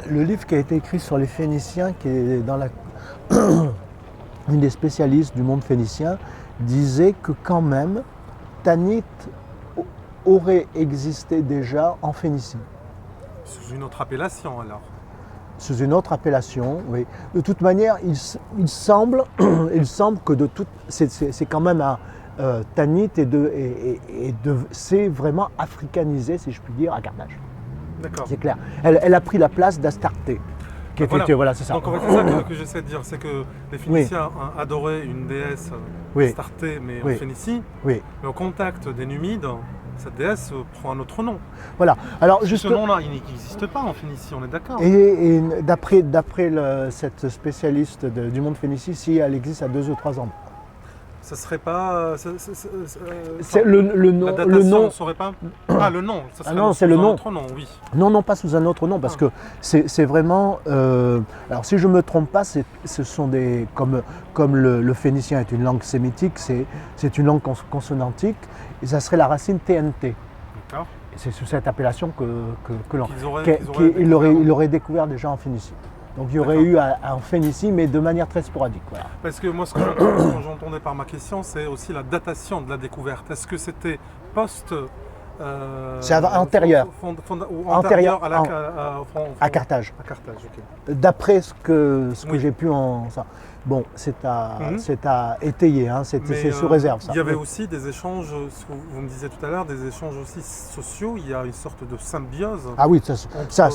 livre qui a été écrit sur les Phéniciens, qui est dans une des spécialistes du monde phénicien, disait que quand même Tanit aurait existé déjà en Phénicie. Sous une autre appellation alors? Sous une autre appellation, oui. De toute manière, il semble que c'est quand même Tanit c'est vraiment africanisé, si je puis dire, à Carthage. D'accord. C'est clair. Elle a pris la place d'Astarté. Voilà, c'est ça. Donc en fait, c'est ça que j'essaie de dire, c'est que les Phéniciens adoraient une déesse Astarté, mais en Phénicie. Oui. Mais au contact des Numides, cette déesse prend un autre nom. Voilà. Alors, juste ce nom-là, il n'existe pas en Phénicie, on est d'accord. Et d'après cette spécialiste du monde phénicie, si elle existe à 2 ou 3 endroits. Ça serait pas. C'est le nom. La datation, le nom. on ne saurait pas. Ah, le nom. Ça serait non, c'est le nom. Un autre nom, oui. Non, pas sous un autre nom, parce que c'est vraiment. Alors, si je ne me trompe pas, ce sont des. Comme le phénicien est une langue sémitique, c'est une langue consonantique, et ça serait la racine TNT. D'accord. Et c'est sous cette appellation que l'on. Il aurait découvert déjà en Phénicie. Donc il y aurait eu en Phénicie, mais de manière très sporadique. Voilà. Parce que moi, ce que j'entendais par ma question, c'est aussi la datation de la découverte. Est-ce que c'était post... c'est antérieur. Antérieur à Carthage. À Carthage, ok. D'après ce que j'ai pu en... Bon, c'est à étayer, hein, c'est sous réserve ça. Il y avait aussi des échanges, vous me disiez tout à l'heure, des échanges aussi sociaux, il y a une sorte de symbiose. Ah oui, ça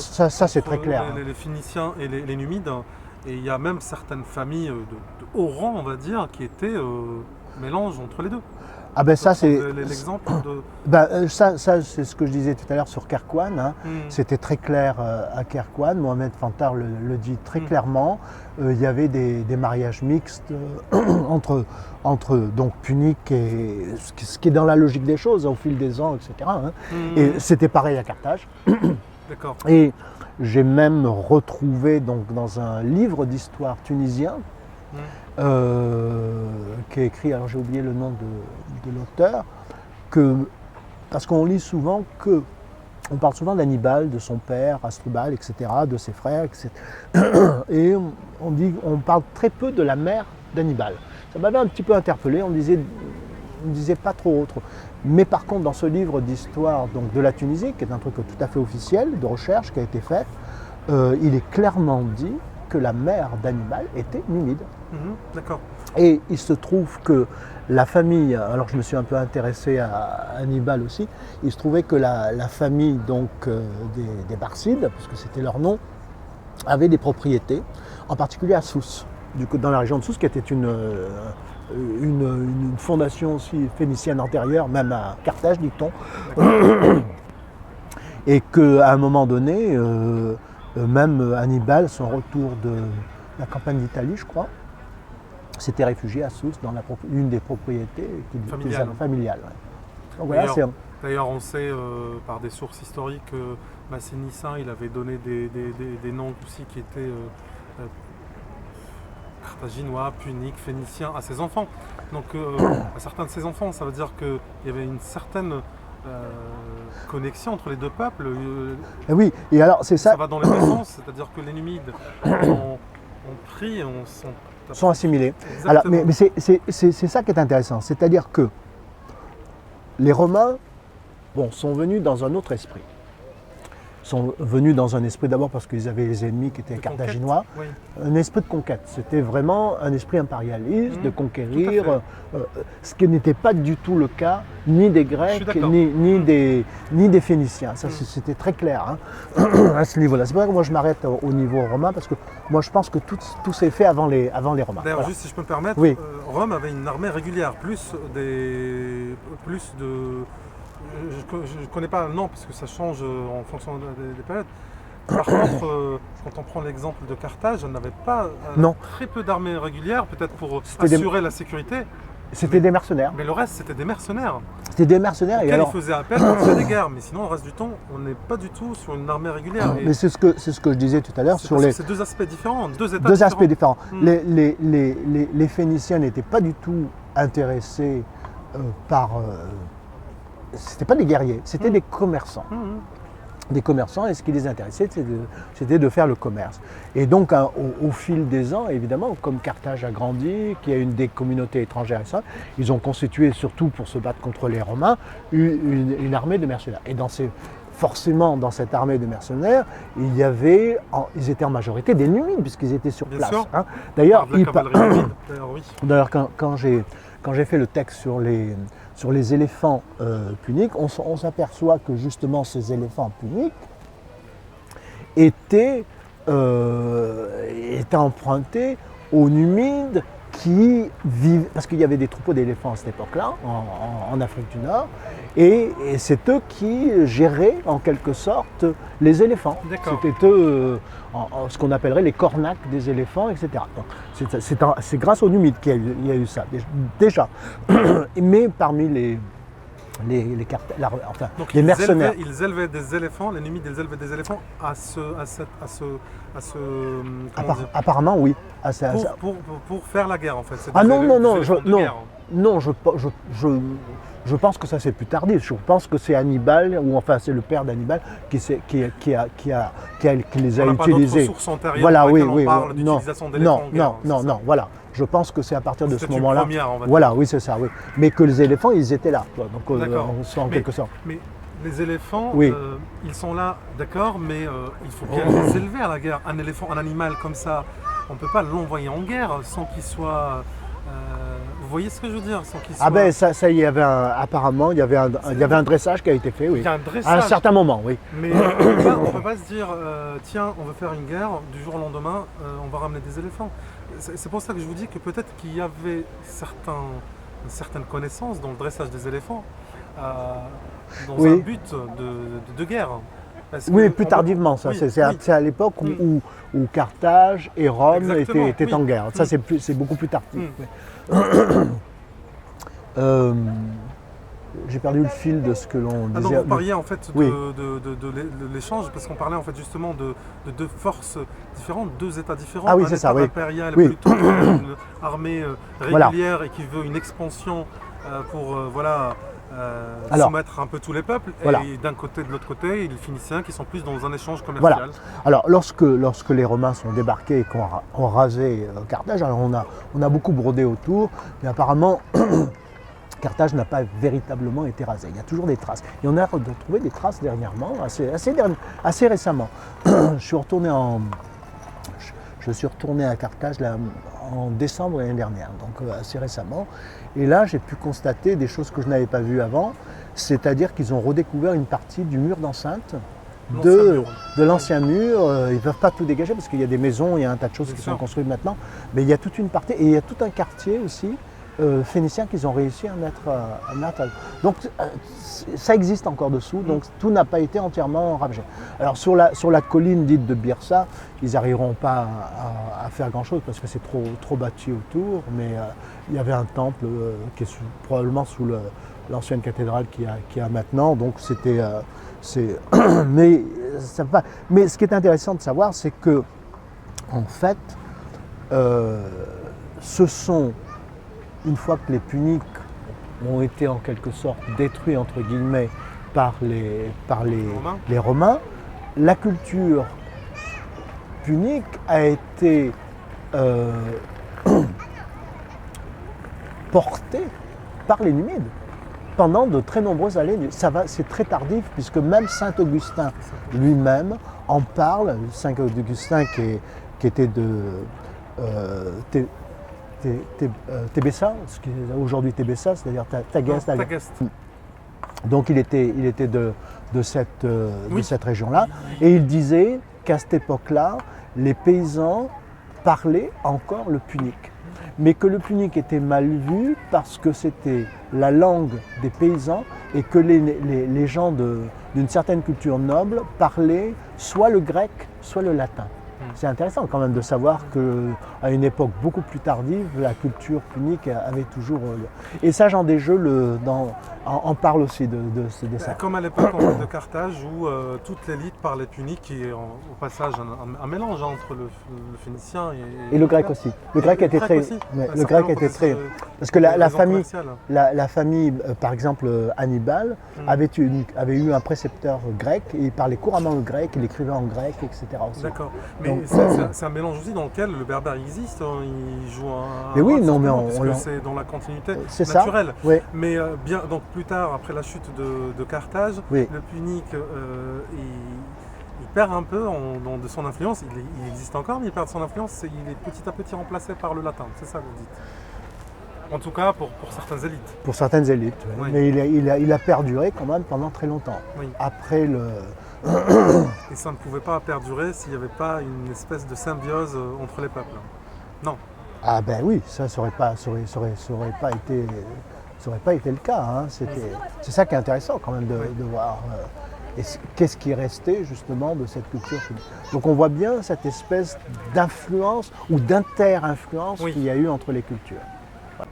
c'est très clair. Les Phéniciens et les Numides, et il y a même certaines familles de haut rang, on va dire, qui étaient mélange entre les deux. Ah ben ça c'est l'exemple de... ça c'est ce que je disais tout à l'heure sur Kherkouane, hein. C'était très clair à Kherkouane, Mohamed Fantar le dit très clairement. Il y avait des mariages mixtes entre donc puniques et ce qui est dans la logique des choses au fil des ans, etc. Hein. Et c'était pareil à Carthage. D'accord. Et j'ai même retrouvé donc dans un livre d'histoire tunisien qui est écrit, alors j'ai oublié le nom de l'auteur, parce qu'on lit souvent on parle souvent d'Hannibal, de son père, Hasdrubal, etc., de ses frères, etc. Et on parle très peu de la mère d'Hannibal. Ça m'avait un petit peu interpellé, on disait pas trop autre. Mais par contre, dans ce livre d'histoire donc, de la Tunisie, qui est un truc tout à fait officiel, de recherche qui a été fait, il est clairement dit que la mère d'Hannibal était numide. D'accord. Et il se trouve que la famille, alors je me suis un peu intéressé à Hannibal aussi, il se trouvait que la famille donc, des Barcides, parce que c'était leur nom, avait des propriétés, en particulier à Sousse, dans la région de Sousse, qui était une fondation aussi phénicienne antérieure, même à Carthage, dit-on. Et qu'à un moment donné, même Hannibal, son retour de la campagne d'Italie, je crois, s'était réfugié à Sousse, dans une des propriétés familiales. Ouais. Donc, voilà, d'ailleurs, on sait par des sources historiques que Massénicien, il avait donné des noms aussi qui étaient carthaginois, puniques, phéniciens à ses enfants. Donc à certains de ses enfants, ça veut dire qu'il y avait une certaine connexion entre les deux peuples. Oui, et alors c'est ça. Ça va dans les deux sens, c'est-à-dire que les Numides ont pris et sont assimilés. Alors, mais c'est ça qui est intéressant, c'est-à-dire que les Romains sont venus dans un autre esprit. Sont venus dans un esprit d'abord parce qu'ils avaient les ennemis qui étaient carthaginois, oui. Un esprit de conquête. C'était vraiment un esprit impérialiste, de conquérir, ce qui n'était pas du tout le cas ni des Grecs, ni des Phéniciens. Ça, c'était très clair hein, à ce niveau-là. C'est pour ça que moi je m'arrête au niveau romain, parce que moi je pense que tout s'est fait avant les Romains. D'ailleurs, voilà. Juste si je peux me permettre, Rome avait une armée régulière, plus de... Je ne connais pas le nom parce que ça change en fonction des périodes. Par contre, quand on prend l'exemple de Carthage, elle n'avait pas très peu d'armées régulières, peut-être pour assurer la sécurité. C'était des mercenaires. Mais le reste, c'était des mercenaires. C'était des mercenaires. Et alors... ils faisaient appel quand il y a des guerres. Mais sinon, le reste du temps, on n'est pas du tout sur une armée régulière. Mais c'est ce que je disais tout à l'heure sur les... C'est deux aspects différents, deux aspects différents. Les Phéniciens n'étaient pas du tout intéressés par... C'était pas des guerriers, c'était des commerçants. Des commerçants, et ce qui les intéressait, c'était de faire le commerce. Et donc, au fil des ans, évidemment, comme Carthage a grandi, qu'il y a une des communautés étrangères et ça, ils ont constitué, surtout pour se battre contre les Romains, une armée de mercenaires. Et forcément, dans cette armée de mercenaires, ils étaient en majorité des Numides, puisqu'ils étaient sur place. Hein. D'ailleurs, quand j'ai fait le texte sur les éléphants puniques, on s'aperçoit que justement ces éléphants puniques étaient empruntés aux Numides qui vivent, parce qu'il y avait des troupeaux d'éléphants à cette époque-là, en Afrique du Nord, Et c'est eux qui géraient en quelque sorte les éléphants. C'était eux, ce qu'on appellerait les cornacs des éléphants, etc. C'est grâce aux Numides qu'il y a eu ça, déjà. Mais parmi les mercenaires. Ils élevaient des éléphants, les Numides ils élevaient des éléphants apparemment oui. Pour faire la guerre en fait. Je pense que ça c'est plus tardif. Je pense que c'est Hannibal, ou enfin c'est le père d'Hannibal qui les a utilisés. Voilà, oui, non, voilà. Je pense que c'est à partir de ce moment-là. Voilà, oui, c'est ça, oui. Mais que les éléphants, ils étaient là, quoi. Donc en quelque sorte. Mais les éléphants, ils sont là, d'accord, mais il faut bien les élever à la guerre. Un éléphant, un animal comme ça, on ne peut pas l'envoyer en guerre sans qu'il soit. Vous voyez ce que je veux dire, sans qu'il soit... Ah ben ça il y avait apparemment il y avait un dressage qui a été fait, oui. Il y a un dressage. À un certain moment, oui. Mais on ne peut pas se dire tiens, on veut faire une guerre, du jour au lendemain, on va ramener des éléphants. C'est pour ça que je vous dis que peut-être qu'il y avait une certaine connaissance dans le dressage des éléphants, dans un but de guerre. Oui, plus tardivement, ça. C'est à l'époque où Carthage et Rome étaient en guerre. Ça, c'est beaucoup plus tardif. J'ai perdu le fil de ce que l'on disait. Donc vous parliez en fait de l'échange, parce qu'on parlait en fait justement de deux forces différentes, deux États différents. Ah oui, c'est ça, oui. Impérial, plutôt une armée régulière et qui veut une expansion pour soumettre un peu tous les peuples. Et d'un côté, de l'autre côté, les Phéniciens qui sont plus dans un échange commercial. Voilà. Alors lorsque les Romains sont débarqués et qu'on rasé Carthage, alors on a beaucoup brodé autour, mais apparemment Carthage n'a pas véritablement été rasé. Il y a toujours des traces. Et on a retrouvé des traces dernièrement, assez récemment. Je suis retourné à Carthage là, en décembre l'année dernière, donc assez récemment. Et là, j'ai pu constater des choses que je n'avais pas vues avant, c'est-à-dire qu'ils ont redécouvert une partie du mur d'enceinte de l'ancien mur. Ils ne peuvent pas tout dégager parce qu'il y a des maisons, il y a un tas de choses qui sont construites maintenant, mais il y a toute une partie, et il y a tout un quartier aussi phéniciens qu'ils ont réussi à mettre donc ça existe encore dessous, donc tout n'a pas été entièrement ravagé. Alors sur la colline dite de Byrsa, ils n'arriveront pas à faire grand chose parce que c'est trop bâti autour, mais il y avait un temple qui est probablement sous l'ancienne cathédrale qu'il y a maintenant, donc c'était mais ce qui est intéressant de savoir, c'est que en fait ce sont, une fois que les Puniques ont été en quelque sorte détruits entre guillemets par les Romains, la culture punique a été portée par les Numides pendant de très nombreuses années. C'est très tardif puisque même Saint Augustin lui-même en parle. Saint Augustin qui était de Tébessa, ce qui est aujourd'hui Tébessa, c'est-à-dire Tagaste. Donc il était de cette région-là, et il disait qu'à cette époque-là, les paysans parlaient encore le punique, mais que le punique était mal vu parce que c'était la langue des paysans et que les gens d'une certaine culture noble parlaient soit le grec, soit le latin. C'est intéressant quand même de savoir qu'à une époque beaucoup plus tardive, la culture punique avait toujours... Et ça, Jean Desjeux en parle aussi de ça. Comme à l'époque de Carthage où toute l'élite parlait punique, et au passage un mélange entre le phénicien et le grec aussi. Le grec était très... Le grec était très... Parce que la famille, par exemple Hannibal, avait eu un précepteur grec, et il parlait couramment le grec, il écrivait en grec, etc. aussi. D'accord. Mais c'est un mélange aussi dans lequel le berbère existe, il joue un rôle, parce que c'est dans la continuité Ça, naturelle. oui. Mais donc plus tard, après la chute de Carthage, le punique il perd un peu de son influence. Il existe encore, mais il perd de son influence. Il est petit à petit remplacé par le latin. C'est ça que vous dites. En tout cas, pour certaines élites. Pour certaines élites, oui. Mais il a perduré quand même pendant très longtemps. Oui. Après le... Et ça ne pouvait pas perdurer s'il n'y avait pas une espèce de symbiose entre les peuples. Non. Ah ben oui, ça n'aurait pas ça n'aurait pas été le cas. Hein. C'est ça qui est intéressant quand même de voir. Et qu'est-ce qui est resté justement de cette culture. Donc on voit bien cette espèce d'influence ou d'inter-influence qu'il y a eu entre les cultures. Voilà.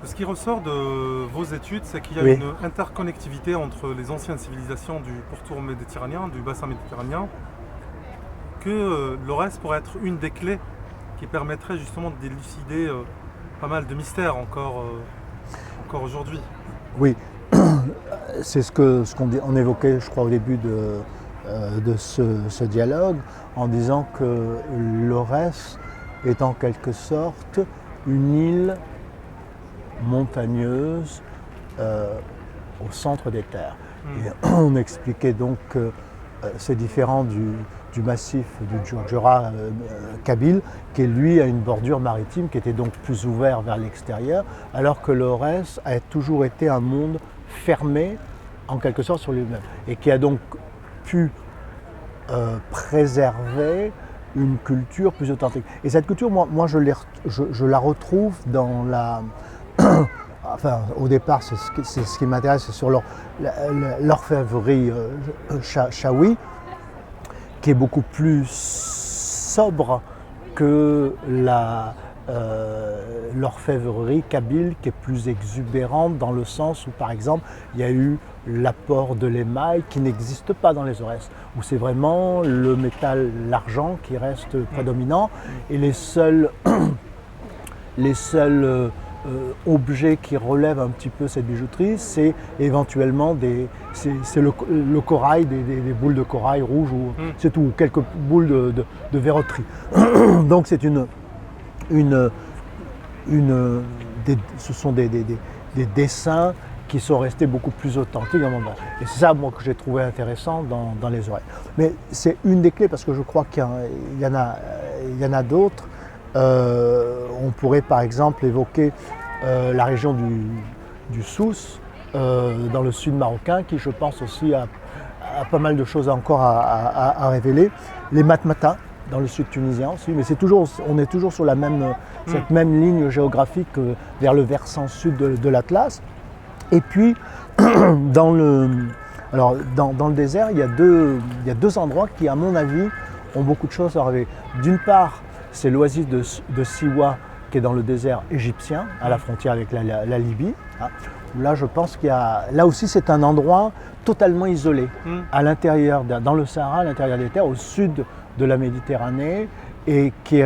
Ce qui ressort de vos études, c'est qu'il y a une interconnectivité entre les anciennes civilisations du pourtour méditerranéen, du bassin méditerranéen, que l'Aurès pourrait être une des clés qui permettrait justement de d'élucider pas mal de mystères encore aujourd'hui. Oui, c'est ce qu'on évoquait, je crois, au début de ce dialogue, en disant que l'Aurès est en quelque sorte une île montagneuse au centre des terres. Et on expliquait donc que c'est différent du massif du Jura kabyle, qui lui a une bordure maritime qui était donc plus ouvert vers l'extérieur, alors que l'Aurès a toujours été un monde fermé en quelque sorte sur lui-même, et qui a donc pu préserver une culture plus authentique. Et cette culture, moi je la retrouve dans la... Enfin, au départ, c'est ce qui m'intéresse, c'est sur l'orfèvrerie chaoui, qui est beaucoup plus sobre que l'orfèvrerie kabyle, qui est plus exubérante dans le sens où, par exemple, il y a eu l'apport de l'émail qui n'existe pas dans les Aurès, où c'est vraiment le métal, l'argent qui reste prédominant, et les seuls objets qui relèvent un petit peu cette bijouterie, c'est éventuellement c'est le corail, des boules de corail rouges, c'est tout, quelques boules de verroterie. Donc c'est ce sont des dessins qui sont restés beaucoup plus authentiques dans le monde. Et c'est ça, moi, que j'ai trouvé intéressant dans les oreilles. Mais c'est une des clés, parce que je crois qu'il y en a d'autres. On pourrait par exemple évoquer la région du Souss, dans le sud marocain, qui je pense aussi a pas mal de choses encore à révéler. Les Matmata, dans le sud tunisien aussi, mais on est toujours sur cette même ligne géographique vers le versant sud de l'Atlas. Et puis, dans le désert, il y a deux endroits qui, à mon avis, ont beaucoup de choses à révéler. D'une part, c'est l'oasis de Siwa, qui est dans le désert égyptien, à la frontière avec la Libye. Là, je pense là aussi, c'est un endroit totalement isolé, à l'intérieur, dans le Sahara, à l'intérieur des terres, au sud de la Méditerranée, et qui,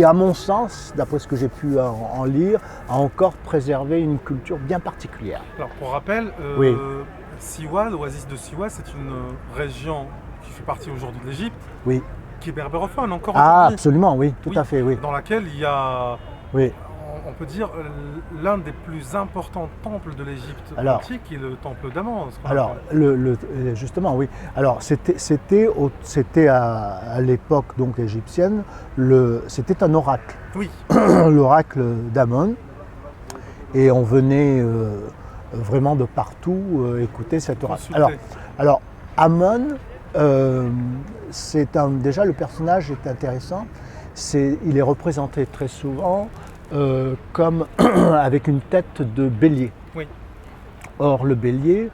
à mon sens, d'après ce que j'ai pu en lire, a encore préservé une culture bien particulière. Alors, pour rappel, Siwa, l'oasis de Siwa, c'est une région qui fait partie aujourd'hui de l'Égypte. Oui. Qui est berbérophone encore aujourd'hui. Absolument, oui, tout à fait, oui. Dans laquelle il y a, on peut dire, l'un des plus importants temples de l'Égypte antique, qui est le temple d'Amon. Alors, justement, oui. Alors, c'était à l'époque donc égyptienne, c'était un oracle. Oui. L'oracle d'Amon. Et on venait vraiment de partout écouter cet oracle. Alors Amon, déjà le personnage est intéressant. Il est représenté très souvent comme avec une tête de bélier. Oui. Or le bélier,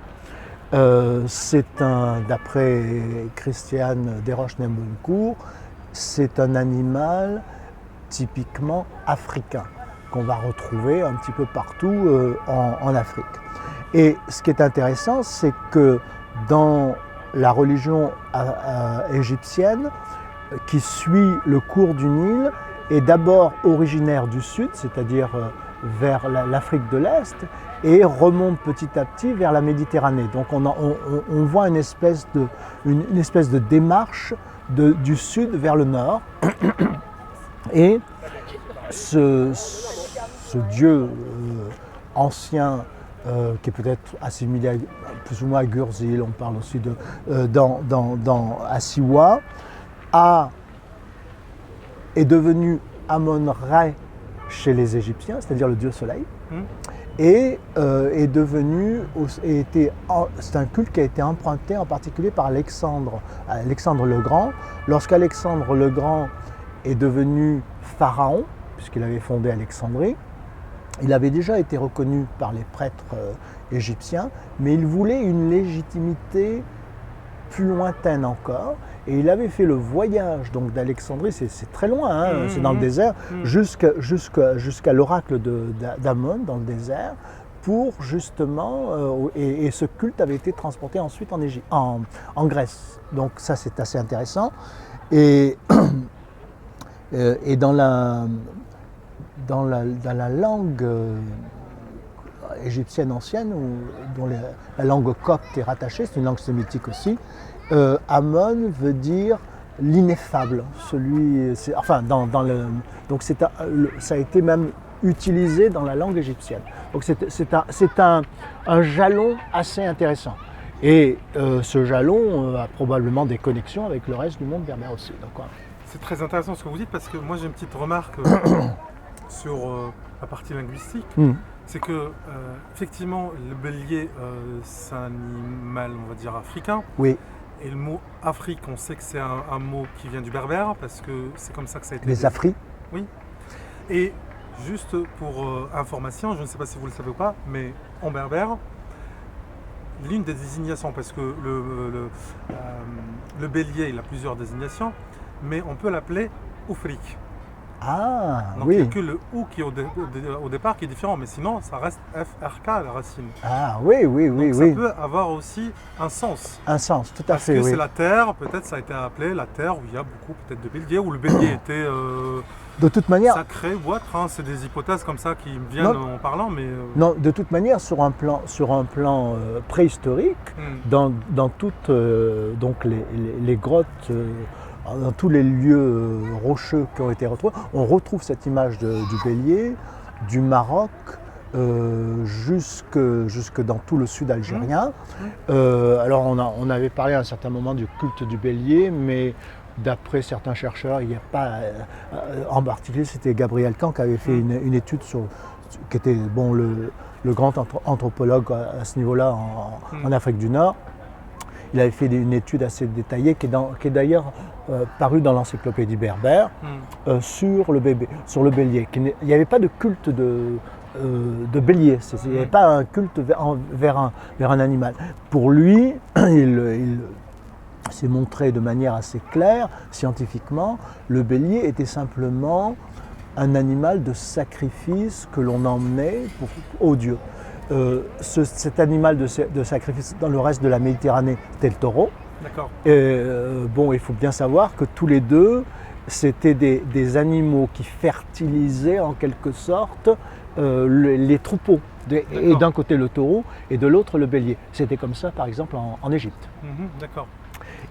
d'après Christiane Desroches-Nemboncourt, c'est un animal typiquement africain qu'on va retrouver un petit peu partout en Afrique. Et ce qui est intéressant, c'est que dans la religion égyptienne, qui suit le cours du Nil, est d'abord originaire du sud, c'est-à-dire vers l'Afrique de l'Est, et remonte petit à petit vers la Méditerranée. Donc on voit une espèce de démarche du sud vers le nord. Et ce dieu ancien, qui est peut-être assimilé plus ou moins à Gurzil, on parle aussi à Siwa, est devenu Amon-Ra chez les Égyptiens, c'est-à-dire le dieu soleil, et est devenu, c'est un culte qui a été emprunté en particulier par Alexandre le Grand. Lorsqu'Alexandre le Grand est devenu pharaon, puisqu'il avait fondé Alexandrie, il avait déjà été reconnu par les prêtres égyptiens, mais il voulait une légitimité plus lointaine encore. Et il avait fait le voyage donc d'Alexandrie, c'est très loin, hein, c'est dans le désert, jusqu'à l'oracle d'Amon, dans le désert, pour justement, et ce culte avait été transporté ensuite en Égypte, en Grèce. Donc ça c'est assez intéressant. Et dans la langue égyptienne ancienne, dont la langue copte est rattachée, c'est une langue sémitique aussi, Amon veut dire l'ineffable. Donc ça a été même utilisé dans la langue égyptienne. Donc c'est un jalon assez intéressant. Et ce jalon a probablement des connexions avec le reste du monde berbère aussi. C'est très intéressant ce que vous dites parce que moi j'ai une petite remarque sur la partie linguistique. C'est que effectivement le bélier c'est un animal on va dire africain. Oui. Et le mot Afrique, on sait que c'est un mot qui vient du berbère parce que c'est comme ça que ça a été. Les Afri. Oui. Et juste pour information, je ne sais pas si vous le savez ou pas, mais en berbère, l'une des désignations, parce que le bélier il a plusieurs désignations, mais on peut l'appeler Oufrik. Ah, donc, oui. il n'y a que le ou qui est au départ qui est différent, mais sinon ça reste FRK la racine. Ah oui. Donc, ça peut avoir aussi un sens. Un sens, tout à fait. Parce que c'est la terre, peut-être ça a été appelé la terre où il y a beaucoup peut-être de béliers, où le bélier était de toute manière, sacré ou autre. Hein, c'est des hypothèses comme ça qui me viennent en parlant, mais non, de toute manière, sur un plan préhistorique, dans toutes donc les grottes. Dans tous les lieux rocheux qui ont été retrouvés, on retrouve cette image du bélier, du Maroc, jusque dans tout le sud algérien. Alors on avait parlé à un certain moment du culte du bélier, mais d'après certains chercheurs, il n'y a pas, en particulier c'était Gabriel Kahn qui avait fait une étude qui était le grand anthropologue à ce niveau-là en Afrique du Nord. Il avait fait une étude assez détaillée qui est d'ailleurs parue dans l'encyclopédie berbère sur le bélier. Il n'y avait pas de culte de bélier, il n'y avait pas un culte vers un animal. Pour lui, il s'est montré de manière assez claire, scientifiquement, le bélier était simplement un animal de sacrifice que l'on emmenait aux dieux. Cet animal de sacrifice dans le reste de la Méditerranée, c'était le taureau. D'accord. Il faut bien savoir que tous les deux, c'était des animaux qui fertilisaient en quelque sorte les troupeaux. Et d'un côté le taureau et de l'autre le bélier. C'était comme ça par exemple en Égypte. D'accord.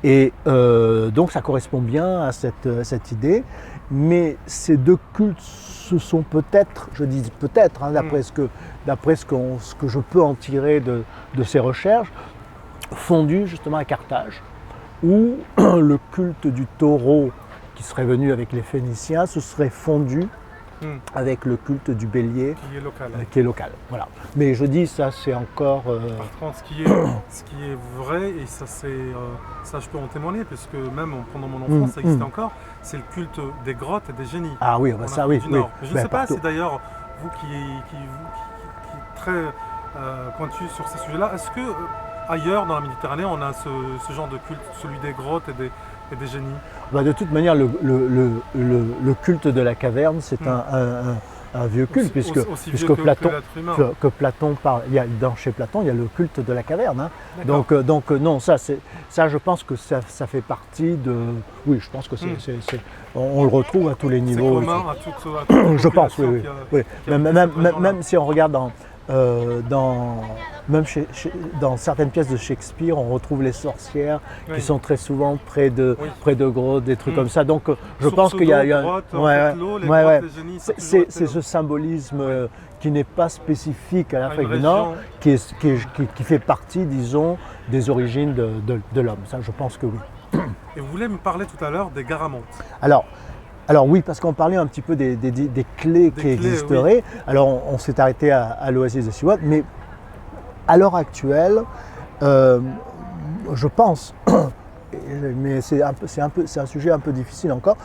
Et donc ça correspond bien à cette idée. Mais ces deux cultes se sont peut-être, je dis peut-être, d'après ce que je peux en tirer de ces recherches, fondus justement à Carthage, où le culte du taureau qui serait venu avec les Phéniciens se serait fondu avec le culte du bélier qui est local. Voilà. Mais je dis ça c'est encore... Par contre, ce qui est vrai, et ça je peux en témoigner, parce que même pendant mon enfance ça existait encore, c'est le culte des grottes et des génies. Ah oui, ça oui. Je ne sais pas si d'ailleurs, vous qui êtes très pointu sur ces sujets-là, est-ce que ailleurs dans la Méditerranée on a ce genre de culte, celui des grottes et des génies? De toute manière, le culte de la caverne, c'est un vieux culte, puisque Platon parle. Chez Platon, il y a le culte de la caverne. Donc non, ça je pense que ça fait partie de. Oui, je pense que on le retrouve à tous les niveaux. C'est commun à toute je pense, oui. Même si on regarde dans certaines pièces de Shakespeare, on retrouve les sorcières qui sont très souvent près de grottes, des trucs comme ça. Donc je pense qu'il y a c'est ce symbolisme qui n'est pas spécifique à l'Afrique du Nord, qui fait partie, disons, des origines de l'homme. Ça, je pense que oui. Et vous voulez me parler tout à l'heure des garamantes. Alors oui, parce qu'on parlait un petit peu des clés qui existeraient. Oui. Alors on s'est arrêté à l'oasis de Siwat, mais à l'heure actuelle, je pense, mais c'est un sujet un peu difficile encore,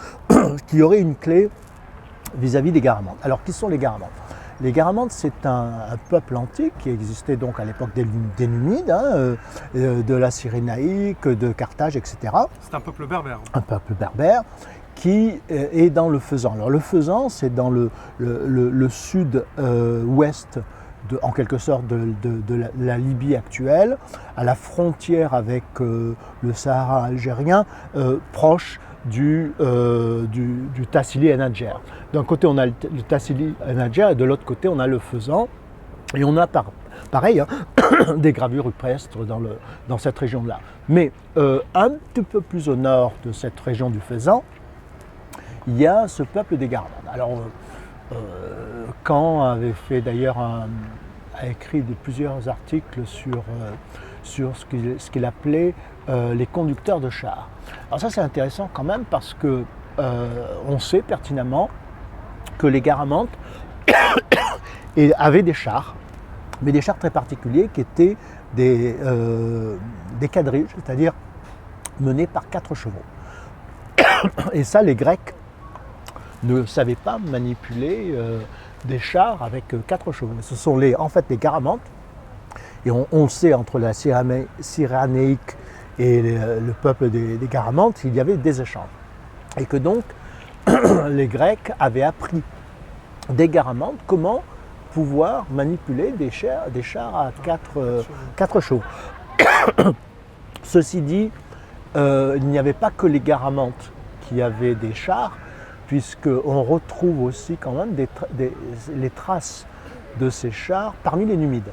qu'il y aurait une clé vis-à-vis des garamantes. Alors qui sont les garamantes? Les Garamantes, c'est un peuple antique qui existait donc à l'époque des Numides, de la Cyrénaïque, de Carthage, etc. C'est un peuple berbère. Un peuple berbère qui est dans le Fezzan. Alors le Fezzan, c'est dans le sud-ouest, en quelque sorte, de la Libye actuelle, à la frontière avec le Sahara algérien, proche du Tassili et Nadjer. D'un côté, on a le Tassili et Nadjer, et de l'autre côté, on a le Fezzan. Et on a pareil, des gravures rupestres dans cette région-là. Mais un petit peu plus au nord de cette région du Fezzan, il y a ce peuple des Garamantes. Alors, Caen avait fait d'ailleurs a écrit plusieurs articles sur ce qu'il appelait les conducteurs de chars. Alors ça, c'est intéressant quand même parce que on sait pertinemment que les Garamantes avaient des chars, mais des chars très particuliers qui étaient des quadriges, c'est-à-dire menés par 4 chevaux. Et ça, les Grecs ne savaient pas manipuler des chars avec 4 chevaux. Ce sont en fait les Garamantes, et on le sait, entre la Cyrénaïque et le peuple des Garamantes, il y avait des échanges. Et que donc, les Grecs avaient appris des Garamantes comment pouvoir manipuler des chars à 4 chevaux. Ceci dit, il n'y avait pas que les Garamantes qui avaient des chars, puisqu'on retrouve aussi quand même les traces de ces chars parmi les Numides.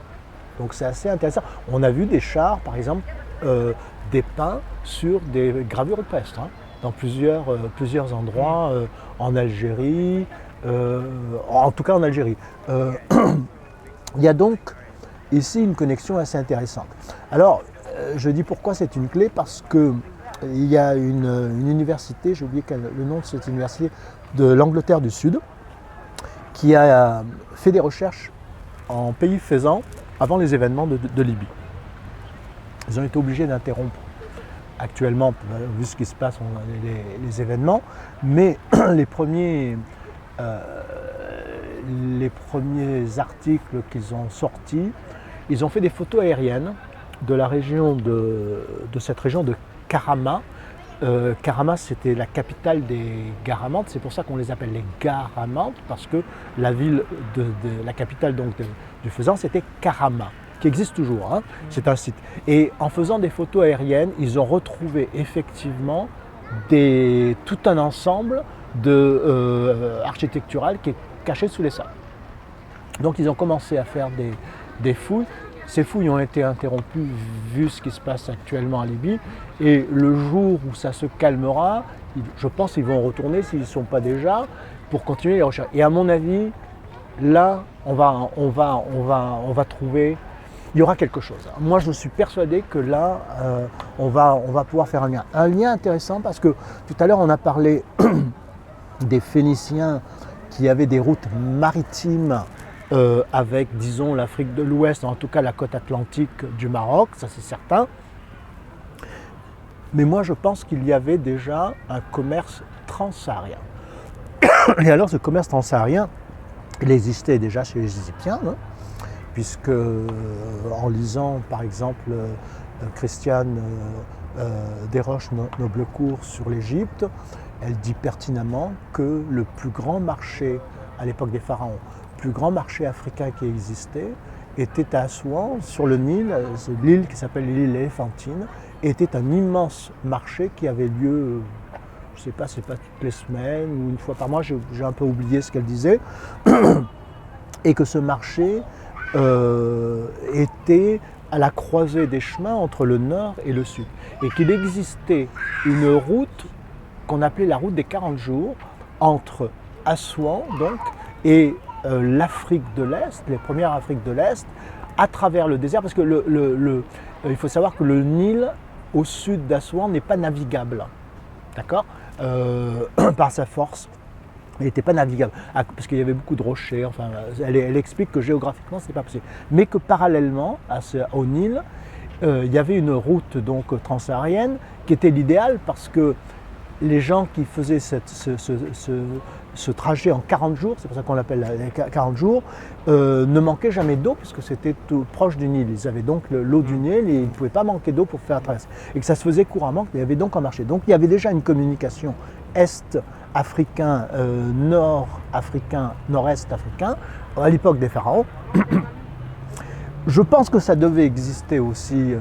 Donc c'est assez intéressant. On a vu des chars, par exemple, dépeints sur des gravures rupestres, dans plusieurs endroits, en Algérie, en tout cas en Algérie. Il y a donc ici une connexion assez intéressante. Alors, je dis pourquoi c'est une clé, parce que il y a une université, j'ai oublié le nom de cette université, de l'Angleterre du Sud, qui a fait des recherches en pays Fezzan avant les événements de Libye. Ils ont été obligés d'interrompre actuellement, vu ce qui se passe, les événements, mais les premiers articles qu'ils ont sortis, ils ont fait des photos aériennes de la région de cette région de Karama. Karama, c'était la capitale des Garamantes, c'est pour ça qu'on les appelle les Garamantes, parce que la ville la capitale donc du Fezzan, c'était Karama, qui existe toujours, c'est un site. Et en faisant des photos aériennes, ils ont retrouvé effectivement tout un ensemble architectural qui est caché sous les sols. Donc ils ont commencé à faire des fouilles. Ces fouilles ont été interrompues vu ce qui se passe actuellement en Libye, et le jour où ça se calmera, je pense qu'ils vont retourner, s'ils ne sont pas déjà, pour continuer les recherches. Et à mon avis, là, on va trouver, il y aura quelque chose. Moi, je suis persuadé que là, on va pouvoir faire un lien. Un lien intéressant, parce que tout à l'heure, on a parlé des Phéniciens qui avaient des routes maritimes avec, disons, l'Afrique de l'Ouest, en tout cas la côte atlantique du Maroc, ça c'est certain. Mais moi je pense qu'il y avait déjà un commerce transsaharien. Et alors ce commerce transsaharien, il existait déjà chez les Égyptiens, puisque en lisant par exemple Christiane Desroches-Noblecourt sur l'Égypte, elle dit pertinemment que le plus grand marché à l'époque des pharaons, le plus grand marché africain qui existait, était à Assouan, sur le Nil, l'île qui s'appelle l'île éléphantine, était un immense marché qui avait lieu, je ne sais pas, c'est pas toutes les semaines ou une fois par mois, j'ai un peu oublié ce qu'elle disait, et que ce marché était à la croisée des chemins entre le nord et le sud, et qu'il existait une route qu'on appelait la route des 40 jours entre Assouan donc et l'Afrique de l'Est, les premières Afriques de l'Est, à travers le désert, parce que il faut savoir que le Nil au sud d'Assouan n'est pas navigable, d'accord, par sa force. Il n'était pas navigable, parce qu'il y avait beaucoup de rochers, enfin, elle explique que géographiquement ce n'est pas possible, mais que parallèlement au Nil, il y avait une route donc transsaharienne qui était l'idéal, parce que les gens qui faisaient ce trajet en 40 jours, c'est pour ça qu'on l'appelle 40 jours, ne manquaient jamais d'eau puisque c'était tout proche du Nil. Ils avaient donc l'eau du Nil et ils ne pouvaient pas manquer d'eau pour faire la traversée. Et que ça se faisait couramment, qu'il y avait donc un marché. Donc il y avait déjà une communication est-africain, nord-africain, nord-est africain, à l'époque des pharaons. Je pense que ça devait exister aussi, il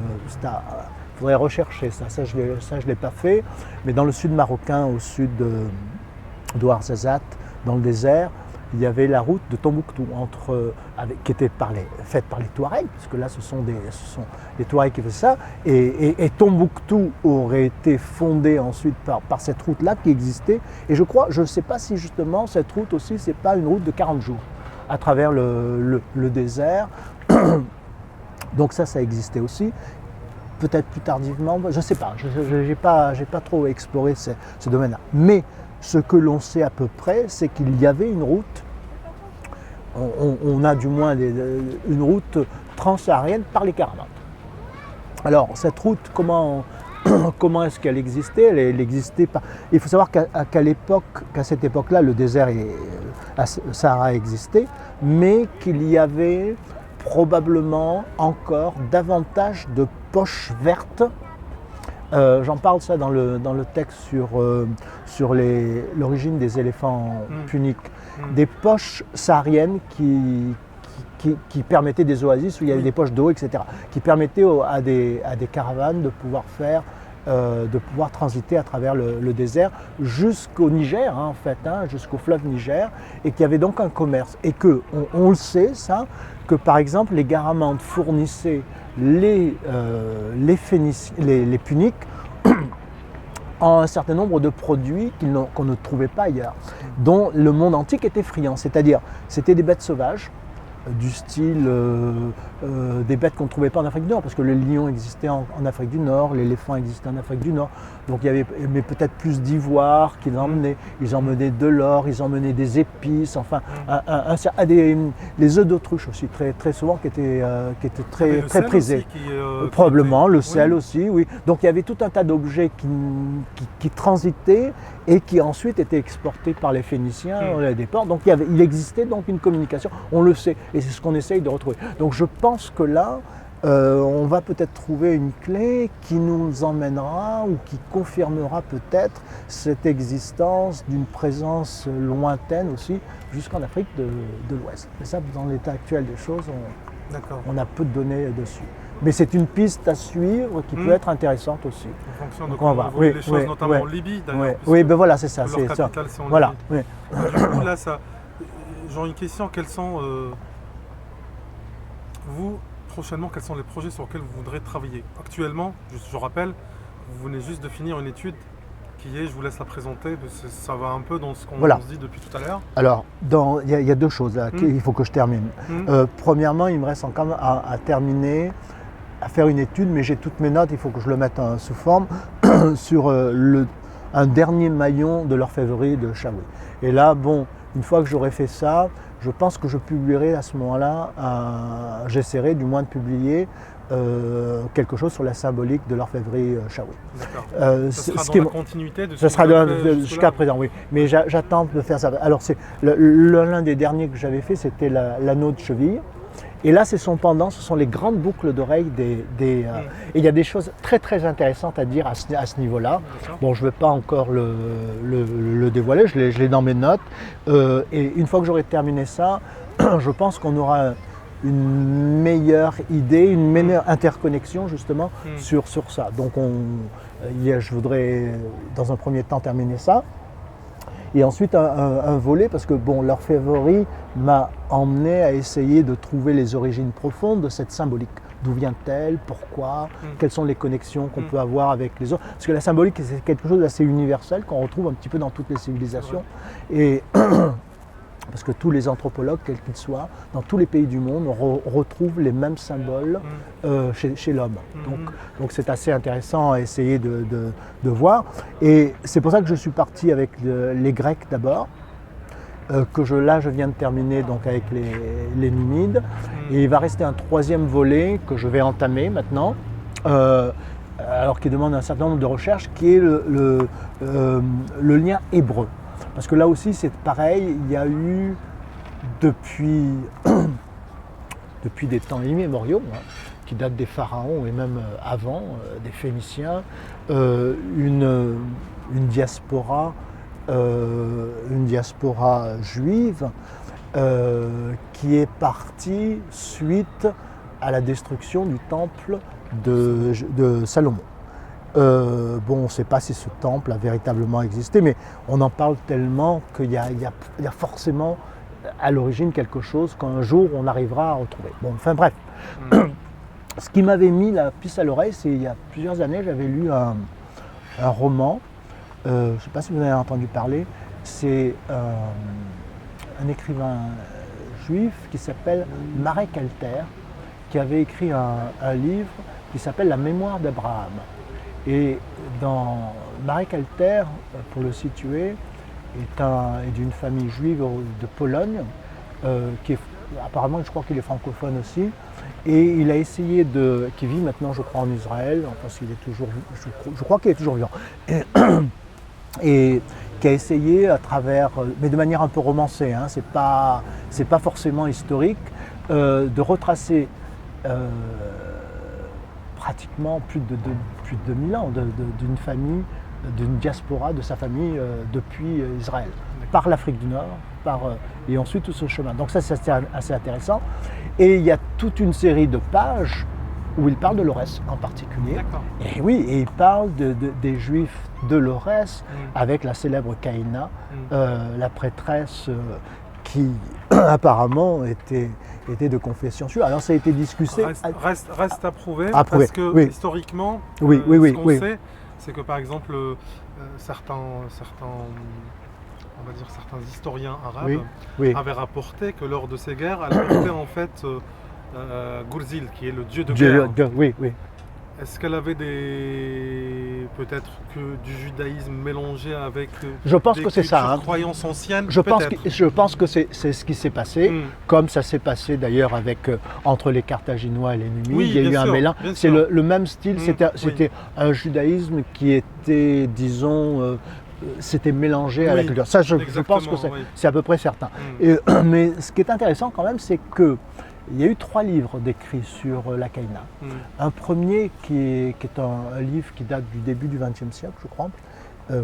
faudrait rechercher ça je ne l'ai pas fait, mais dans le sud marocain, au sud d'Ouarzazate, dans le désert, il y avait la route de Tombouctou, qui était faite par les Touaregs, puisque là ce sont les Touaregs qui faisaient ça, et Tombouctou aurait été fondée ensuite par cette route-là qui existait, et je ne sais pas si justement cette route aussi, c'est pas une route de 40 jours, à travers le désert. Donc ça existait aussi. Peut-être plus tardivement, je ne sais pas, je n'ai pas trop exploré ce domaine-là. Mais ce que l'on sait à peu près, c'est qu'il y avait une route, on a du moins une route transsaharienne par les caravanes. Alors cette route, comment est-ce qu'elle existait? Elle existait pas. Il faut savoir qu'à cette époque-là, le désert Sahara existait, mais qu'il y avait probablement encore davantage de poches vertes. J'en parle ça dans le texte sur l'origine des éléphants puniques. Des poches sahariennes qui permettaient des oasis où il y avait des poches d'eau, etc. Qui permettaient à des caravanes de pouvoir transiter à travers le désert jusqu'au Niger, en fait, jusqu'au fleuve Niger, et qu'il y avait donc un commerce. Et on le sait, ça, que par exemple les Garamantes fournissaient les Puniques en un certain nombre de produits qu'on ne trouvait pas ailleurs, dont le monde antique était friand, c'est-à-dire c'était des bêtes sauvages, du style des bêtes qu'on ne trouvait pas en Afrique du Nord, parce que le lion existait en Afrique du Nord, l'éléphant existait en Afrique du Nord, donc il y avait mais peut-être plus d'ivoire qu'ils emmenaient. Ils emmenaient de l'or, ils emmenaient des épices, enfin les œufs d'autruche aussi, très, très souvent qui étaient très, très prisés. Probablement, le sel aussi, oui. Donc il y avait tout un tas d'objets qui transitaient et qui ensuite étaient exportés par les Phéniciens des ports. Donc il existait donc une communication, on le sait, et c'est ce qu'on essaye de retrouver. Donc je pense que là, on va peut-être trouver une clé qui nous emmènera ou qui confirmera peut-être cette existence d'une présence lointaine aussi jusqu'en Afrique de l'Ouest. Mais ça, dans l'état actuel des choses, on a peu de données dessus. Mais c'est une piste à suivre qui peut être intéressante aussi. En fonction de comment on voit les choses, notamment en Libye d'ailleurs. Oui, ben voilà, c'est ça. Leur capitale, c'est en voilà. Libye. Du coup, là, j'aurais une question. Quels sont, vous, prochainement, quels sont les projets sur lesquels vous voudrez travailler? Actuellement, je rappelle, vous venez juste de finir une étude qui est, je vous laisse la présenter, parce que ça va un peu dans ce qu'on se dit depuis tout à l'heure. Alors, il y a deux choses là qu'il faut que je termine. Premièrement, il me reste encore à terminer, à faire une étude, mais j'ai toutes mes notes, il faut que je le mette sous forme, sur un dernier maillon de l'orfèvrerie de Chaoui. Et là, bon, une fois que j'aurai fait ça, je pense que je publierai à ce moment-là, j'essaierai du moins de publier quelque chose sur la symbolique de l'orfèvrerie Chaoui. D'accord. Ça sera dans la continuité de ce que sera jusqu'à présent, oui. Mais j'attends de faire ça. Alors, l'un des derniers que j'avais fait, c'était l'anneau de cheville. Et là, c'est son pendant, ce sont les grandes boucles d'oreilles et il y a des choses très très intéressantes à dire à ce niveau-là. Bon, je ne vais pas encore le dévoiler, je l'ai dans mes notes. Et une fois que j'aurai terminé ça, je pense qu'on aura une meilleure idée, une meilleure interconnexion justement sur ça. Donc je voudrais dans un premier temps terminer ça. Et ensuite un volet, parce que bon, l'orfèvrerie m'a emmené à essayer de trouver les origines profondes de cette symbolique. D'où vient-elle? Pourquoi? Quelles sont les connexions qu'on peut avoir avec les autres? Parce que la symbolique, c'est quelque chose d'assez universel qu'on retrouve un petit peu dans toutes les civilisations. Et parce que tous les anthropologues, quels qu'ils soient, dans tous les pays du monde, retrouvent les mêmes symboles chez l'homme. Donc c'est assez intéressant à essayer de voir. Et c'est pour ça que je suis parti avec les Grecs d'abord, que je viens de terminer donc avec les Numides. Et il va rester un troisième volet que je vais entamer maintenant, alors qui demande un certain nombre de recherches, qui est le lien hébreu. Parce que là aussi c'est pareil, il y a eu depuis des temps immémoriaux, qui datent des pharaons et même avant, des Phéniciens, une diaspora juive qui est partie suite à la destruction du temple de Salomon. On ne sait pas si ce temple a véritablement existé, mais on en parle tellement qu'il y a forcément à l'origine quelque chose qu'un jour on arrivera à retrouver. Enfin bref. Ce qui m'avait mis la puce à l'oreille, c'est il y a plusieurs années, j'avais lu un roman, je ne sais pas si vous en avez entendu parler, c'est un écrivain juif qui s'appelle Marek Alter, qui avait écrit un livre qui s'appelle La mémoire d'Abraham. Et dans Marek Alter, pour le situer, est d'une famille juive de Pologne, qui est, apparemment je crois qu'il est francophone aussi, et il a essayé qui vit maintenant je crois en Israël, parce qu'il est toujours, je crois qu'il est toujours vivant, et qui a essayé à travers, mais de manière un peu romancée, c'est pas forcément historique, de retracer pratiquement plus de 2000 ans d'une famille, d'une diaspora de sa famille depuis Israël, par l'Afrique du Nord, et ensuite tout ce chemin. Donc ça c'est assez intéressant. Et il y a toute une série de pages où il parle de Lorès en particulier. Et oui, et il parle des Juifs de Lorès avec la célèbre Caïna, la prêtresse qui apparemment était de confession juive. Alors ça a été discuté. Reste à prouver, parce que historiquement, ce qu'on sait, c'est que par exemple certains historiens arabes avaient rapporté que lors de ces guerres, elle portait en fait Gurzil, qui est le dieu de guerre. Est-ce qu'elle avait peut-être du judaïsme mélangé avec je pense que c'est ça, croyances anciennes? Je pense que c'est ce qui s'est passé, comme ça s'est passé d'ailleurs entre les Carthaginois et les Numides. Il y a eu un mélange. C'est le même style, c'était un judaïsme qui était, disons, s'était mélangé à la culture. Ça, je pense que c'est à peu près certain. Mais ce qui est intéressant quand même, c'est que il y a eu 3 livres décrits sur la Caïna. Un premier qui est un livre qui date du début du XXe siècle, je crois,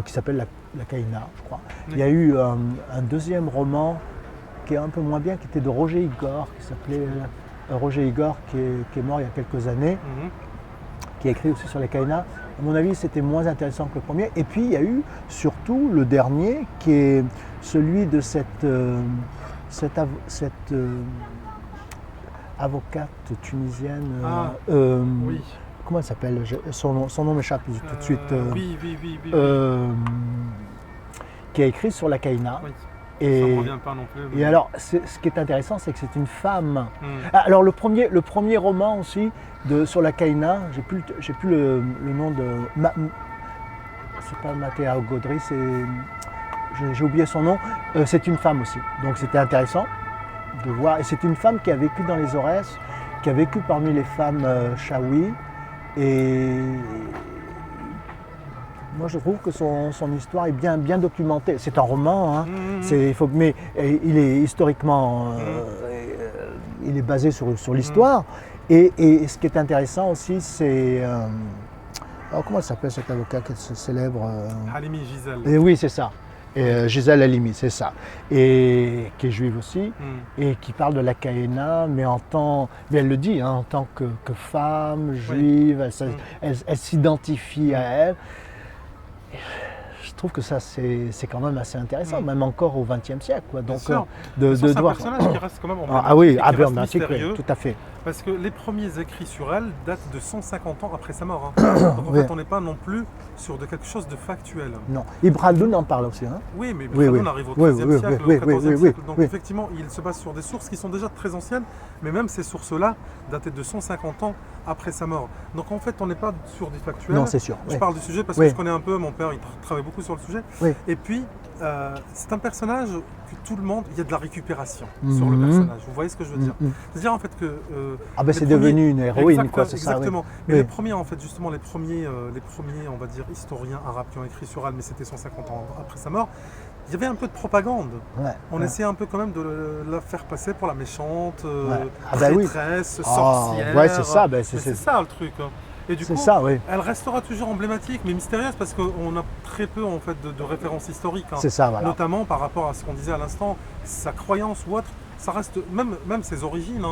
qui s'appelle la Caïna, je crois. Il y a eu un deuxième roman qui est un peu moins bien, qui était de Roger Igor, qui s'appelait Roger Igor, qui est mort il y a quelques années, qui a écrit aussi sur la Caïna. À mon avis, c'était moins intéressant que le premier. Et puis, il y a eu surtout le dernier, qui est celui de cette avocate tunisienne, comment elle s'appelle? Son nom m'échappe tout de suite. Qui a écrit sur la Caïna. Ça ne revient pas non plus. Et alors, ce qui est intéressant, c'est que c'est une femme. Alors, le premier roman aussi sur la Caïna, j'ai plus le nom de. C'est pas Mathéa Gaudry, j'ai oublié son nom. C'est une femme aussi. Donc, c'était intéressant de voir. Et c'est une femme qui a vécu dans les Aurès, qui a vécu parmi les femmes Chaouis. Et moi, je trouve que son histoire est bien documentée. C'est un roman, mais il est historiquement, il est basé sur l'histoire. Et ce qui est intéressant aussi, c'est comment elle s'appelle cette avocate qui est célèbre Halimi Gisèle. Et oui, c'est ça. Gisèle Halimi, c'est ça. Et qui est juive aussi, et qui parle de la Caïna, mais elle le dit, en tant que femme juive, elle s'identifie à elle. Je trouve que ça, c'est quand même assez intéressant, même encore au XXe siècle. Donc, c'est un personnage qui reste quand même mystérieux, tout à fait. Parce que les premiers écrits sur elle datent de 150 ans après sa mort. Donc en fait, on n'est pas non plus sur quelque chose de factuel. Non. Ibn Khaldoun en parle aussi. Oui, mais Ibn Khaldoun arrive au XIIIe siècle, au XIVe siècle. Donc effectivement, il se base sur des sources qui sont déjà très anciennes, mais même ces sources-là, datées de 150 ans après sa mort. Donc en fait, on n'est pas sur des factuels. Non, c'est sûr. Je parle du sujet parce que je connais un peu, mon père, il travaille beaucoup sur le sujet. Oui. Et puis, c'est un personnage que tout le monde, il y a de la récupération sur le personnage. Vous voyez ce que je veux dire? C'est-à-dire en fait que... c'est devenu une héroïne, quoi, c'est ça. Exactement. Mais les premiers, en fait, justement, les premiers, on va dire, historiens arabes qui ont écrit sur Al, mais c'était 150 ans après sa mort, il y avait un peu de propagande. On essayait un peu quand même de la faire passer pour la méchante, prêtresse, sorcière. Ouais, c'est ça. C'est ça le truc. Et du coup, elle restera toujours emblématique, mais mystérieuse parce qu'on a très peu en fait de références historiques. C'est ça, voilà. Notamment par rapport à ce qu'on disait à l'instant, sa croyance ou autre, ça reste même ses origines.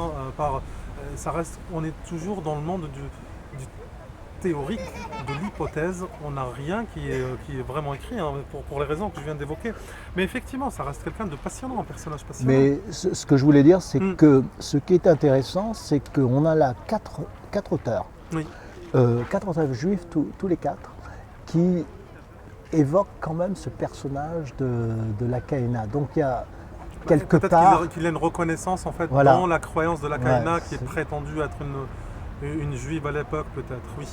Ça reste, on est toujours dans le monde du théorique, de l'hypothèse. On n'a rien qui est vraiment écrit pour les raisons que je viens d'évoquer. Mais effectivement, ça reste quelqu'un de passionnant, un personnage passionnant. Mais ce que je voulais dire, c'est que ce qui est intéressant, c'est qu'on a là quatre auteurs. Oui. 4 auteurs juifs, tous les 4, qui évoquent quand même ce personnage de la Kaïna. Donc il y a quelque part... Peut-être qu'il y a une reconnaissance en fait dans la croyance de la Kaïna qui est prétendue être une juive à l'époque, peut-être, oui.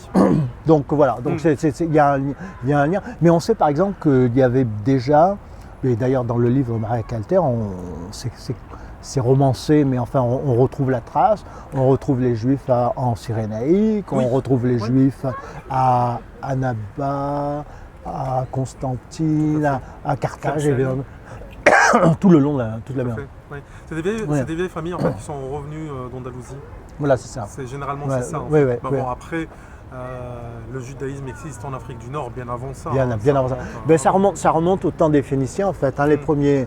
Donc voilà, il y a un lien. Mais on sait par exemple qu'il y avait déjà, et d'ailleurs dans le livre Maria Calter, c'est romancé, mais enfin on retrouve la trace, on retrouve les Juifs en Cyrénaïque, on retrouve les Juifs à Annaba, à Constantine, à Carthage, évidemment, tout le long de toute la mer. Oui. C'est des vieilles familles en fait, qui sont revenues d'Andalousie. Voilà, c'est ça. C'est généralement c'est ça. Bon, après, le judaïsme existe en Afrique du Nord bien avant ça. Bien avant ça. Ça remonte au temps des Phéniciens en fait. Les premiers,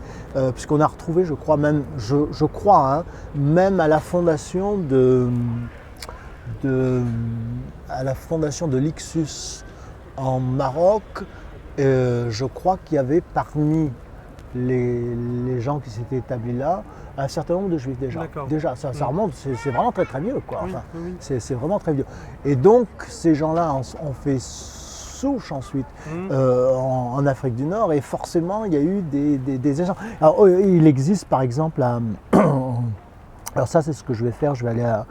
puisqu'on a retrouvé, je crois même, même à la fondation de l'Ixus en Maroc, je crois qu'il y avait parmi les gens qui s'étaient établis là un certain nombre de juifs déjà. Ça remonte, c'est vraiment très très vieux quoi. C'est vraiment très vieux. Et donc ces gens-là ont fait souche ensuite en Afrique du Nord et forcément il y a eu des échanges. Alors il existe par exemple alors ça c'est ce que je vais faire, je vais aller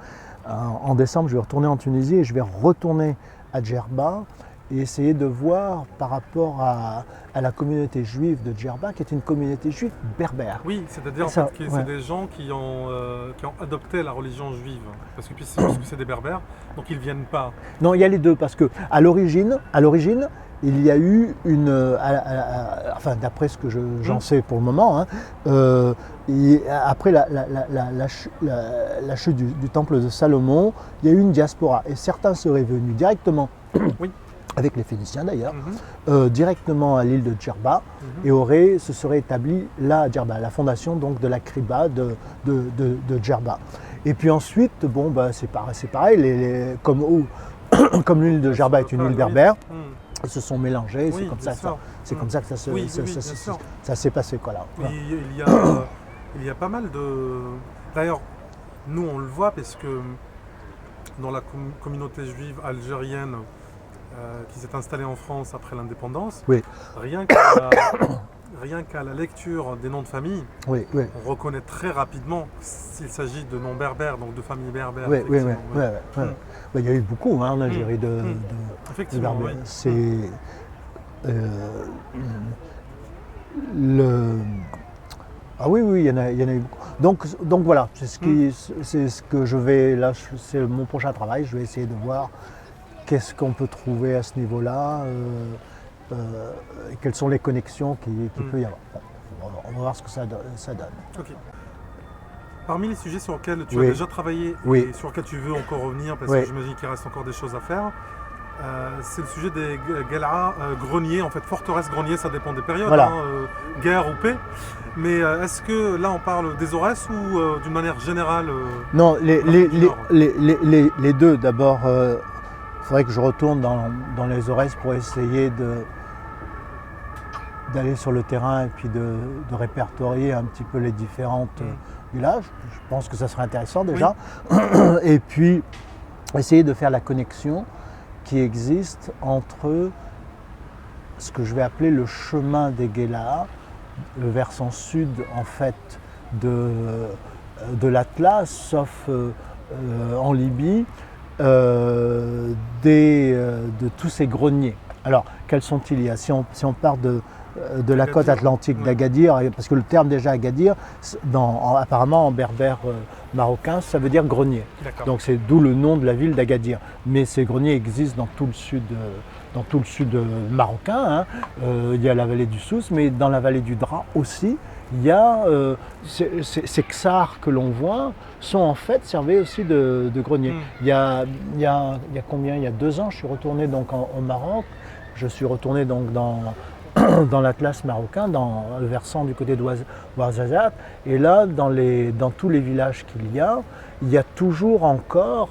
en décembre, je vais retourner en Tunisie et je vais retourner à Djerba et essayer de voir par rapport à la communauté juive de Djerba, qui est une communauté juive berbère. Oui, c'est-à-dire que c'est des gens qui ont adopté la religion juive, parce que c'est des berbères, donc ils ne viennent pas. Non, il y a les deux, parce qu'à l'origine, il y a eu enfin d'après ce que j'en sais pour le moment, après la chute du temple de Salomon, il y a eu une diaspora, et certains seraient venus directement avec les Phéniciens d'ailleurs, directement à l'île de Djerba et se serait établi là à Djerba, la fondation donc de la Kriba de Djerba. Et puis ensuite, c'est pareil, comme l'île de Djerba est une île berbère, ils se sont mélangés, c'est comme ça que ça s'est passé. Quoi, là. Il y a pas mal de... D'ailleurs, nous on le voit parce que dans la communauté juive algérienne, qui s'est installé en France après l'indépendance, rien qu'à la lecture des noms de famille, on reconnaît très rapidement s'il s'agit de noms berbères, donc de familles berbères. Il y a eu beaucoup en Algérie de berbères. Ah oui, il y en a eu beaucoup. Donc voilà, c'est ce que je vais, là, c'est mon prochain travail, je vais essayer de voir qu'est-ce qu'on peut trouver à ce niveau-là, quelles sont les connexions qu'il peut y avoir. On va voir ce que ça donne. Okay. Parmi les sujets sur lesquels tu as déjà travaillé et sur lesquels tu veux encore revenir, parce que j'imagine qu'il reste encore des choses à faire, c'est le sujet des greniers, en fait forteresses greniers, ça dépend des périodes, guerre ou paix. Mais est-ce que là on parle des Aurès ou d'une manière générale Non, les deux. D'abord, il faudrait que je retourne dans les Aurès pour essayer d'aller sur le terrain et puis de répertorier un petit peu les différentes villages. Je pense que ça serait intéressant déjà. Et puis essayer de faire la connexion qui existe entre ce que je vais appeler le chemin des Guélas, le versant sud en fait de l'Atlas, sauf en Libye, de tous ces greniers. Alors, quels sont-ils? Si on part de la côte atlantique d'Agadir, parce que le terme déjà Agadir, apparemment en berbère marocain, ça veut dire grenier. Donc c'est d'où le nom de la ville d'Agadir. Mais ces greniers existent dans tout le sud marocain. Il y a la vallée du Souss, mais dans la vallée du Dra aussi, il y a ces ksars que l'on voit sont en fait servis aussi de greniers. Il y a combien? Il y a 2 ans, je suis retourné donc au Maroc. Je suis retourné donc dans l'Atlas marocain, dans le versant du côté d'Ouarzazate. Et là, dans tous les villages qu'il y a toujours encore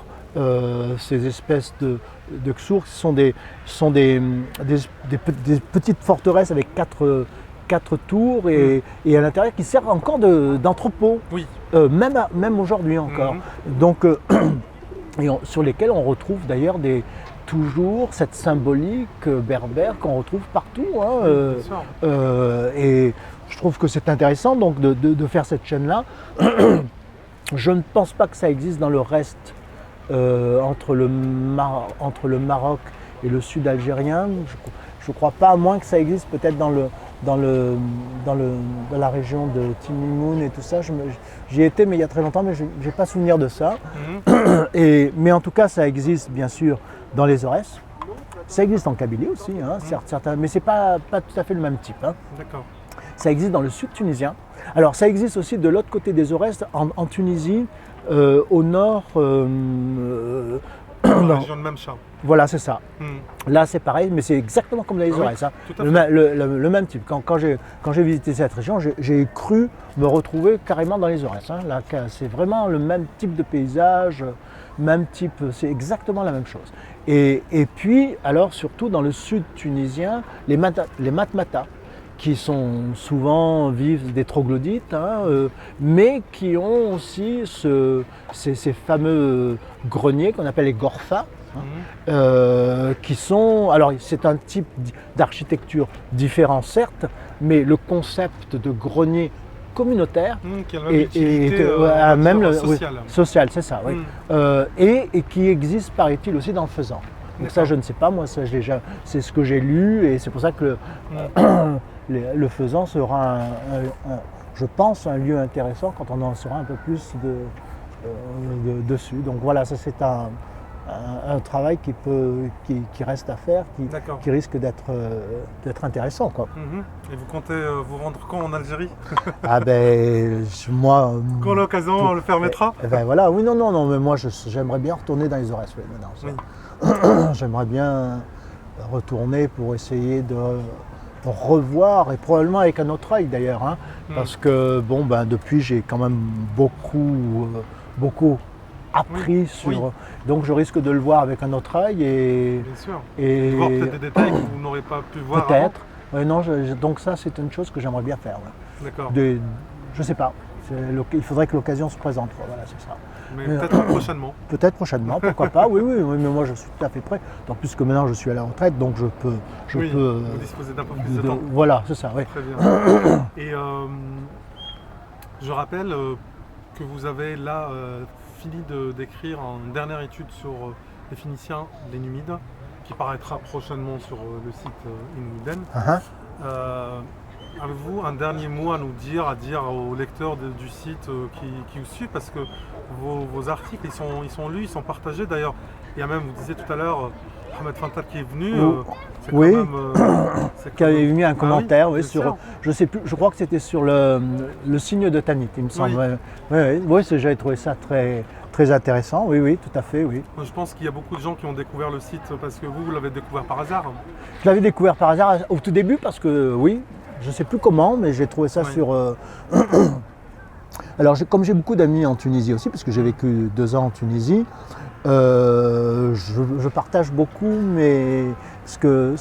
ces espèces de ksours qui sont des petites forteresses avec quatre tours et à l'intérieur qui servent encore d'entrepôt, même aujourd'hui encore. Donc, sur lesquels on retrouve d'ailleurs toujours cette symbolique berbère qu'on retrouve partout. Et je trouve que c'est intéressant donc de faire cette chaîne-là. Je ne pense pas que ça existe dans le reste entre le Maroc et le sud algérien. Je ne crois pas, à moins que ça existe peut-être dans la région de Timimoun et tout ça. J'y étais mais il y a très longtemps, mais je n'ai pas souvenir de ça. Mais en tout cas, ça existe bien sûr dans les Aurès. Ça existe en Kabylie aussi, certains, mais ce n'est pas tout à fait le même type. D'accord. Ça existe dans le sud tunisien. Alors ça existe aussi de l'autre côté des Aurès, en Tunisie, au nord. Dans la région de Memcha. Voilà, c'est ça. Là, c'est pareil, mais c'est exactement comme dans les Aurès. Le même type. Quand j'ai visité cette région, j'ai cru me retrouver carrément dans les Aurès. Là, c'est vraiment le même type de paysage, même type, c'est exactement la même chose. Et puis, alors surtout dans le sud tunisien, les Matmata, qui sont souvent vivent des troglodytes, mais qui ont aussi ces fameux greniers qu'on appelle les gorfas, qui sont... Alors c'est un type d'architecture différent certes, mais le concept de grenier communautaire qui a la même utilité sociale, c'est ça, oui. Et qui existe, paraît-il, aussi dans le faisan. Donc ça, je ne sais pas, moi, c'est ce que j'ai lu, et c'est pour ça que le faisan sera, je pense, un lieu intéressant quand on en saura un peu plus dessus. Donc voilà, ça c'est un travail qui reste à faire, qui risque d'être intéressant, quoi. Et vous comptez vous rendre quand en Algérie? Ah ben, moi... Quand l'occasion le permettra? Ben voilà, oui, non, mais moi j'aimerais bien retourner dans les Aurès, maintenant. J'aimerais bien retourner pour essayer de revoir, et probablement avec un autre œil d'ailleurs, parce que depuis j'ai quand même beaucoup appris sur... Donc je risque de le voir avec un autre œil et... Bien sûr. Et voir peut-être des détails que vous n'aurez pas pu voir peut-être. Non, donc ça c'est une chose que j'aimerais bien faire. D'accord. Je sais pas. Il faudrait que l'occasion se présente. Voilà, c'est ça. Mais peut-être prochainement. Peut-être prochainement, pourquoi pas. Oui, mais moi je suis tout à fait prêt. En plus que maintenant je suis à la retraite, donc je peux vous disposez d'un peu plus de temps. Voilà, c'est ça, oui. Très bien. Et je rappelle que vous avez là fini d'écrire une dernière étude sur les Phéniciens, les Numides, qui paraîtra prochainement sur le site Inumiden. Avez-vous un dernier mot à nous dire, aux lecteurs du site qui vous suivent, parce que vos articles ils sont lus, ils sont partagés. D'ailleurs, il y a même, vous disiez tout à l'heure, Ahmed Fantal qui est venu, qui avait mis un commentaire, sur, je sais plus, je crois que c'était sur le signe de Tanit, il me semble. Oui, j'avais trouvé ça très intéressant, oui, tout à fait, oui. Je pense qu'il y a beaucoup de gens qui ont découvert le site parce que vous l'avez découvert par hasard. Je l'avais découvert par hasard au tout début parce que, je ne sais plus comment, mais j'ai trouvé ça sur... Alors, comme j'ai beaucoup d'amis en Tunisie aussi, parce que j'ai vécu 2 ans en Tunisie, je partage beaucoup ce que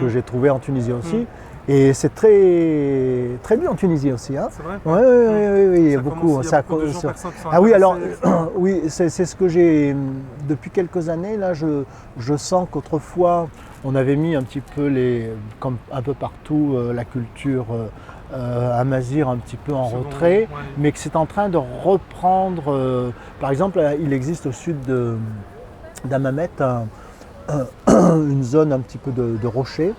j'ai trouvé en Tunisie aussi. Et c'est très bien en Tunisie aussi. C'est vrai? Oui, il y a beaucoup. Oui, alors, oui, c'est ce que j'ai. Depuis quelques années, là, je sens qu'autrefois, on avait mis un petit peu, comme un peu partout, la culture amazigh un petit peu en retrait, mais que c'est en train de reprendre. Par exemple, il existe au sud d'Hammamet une zone un petit peu de rochers,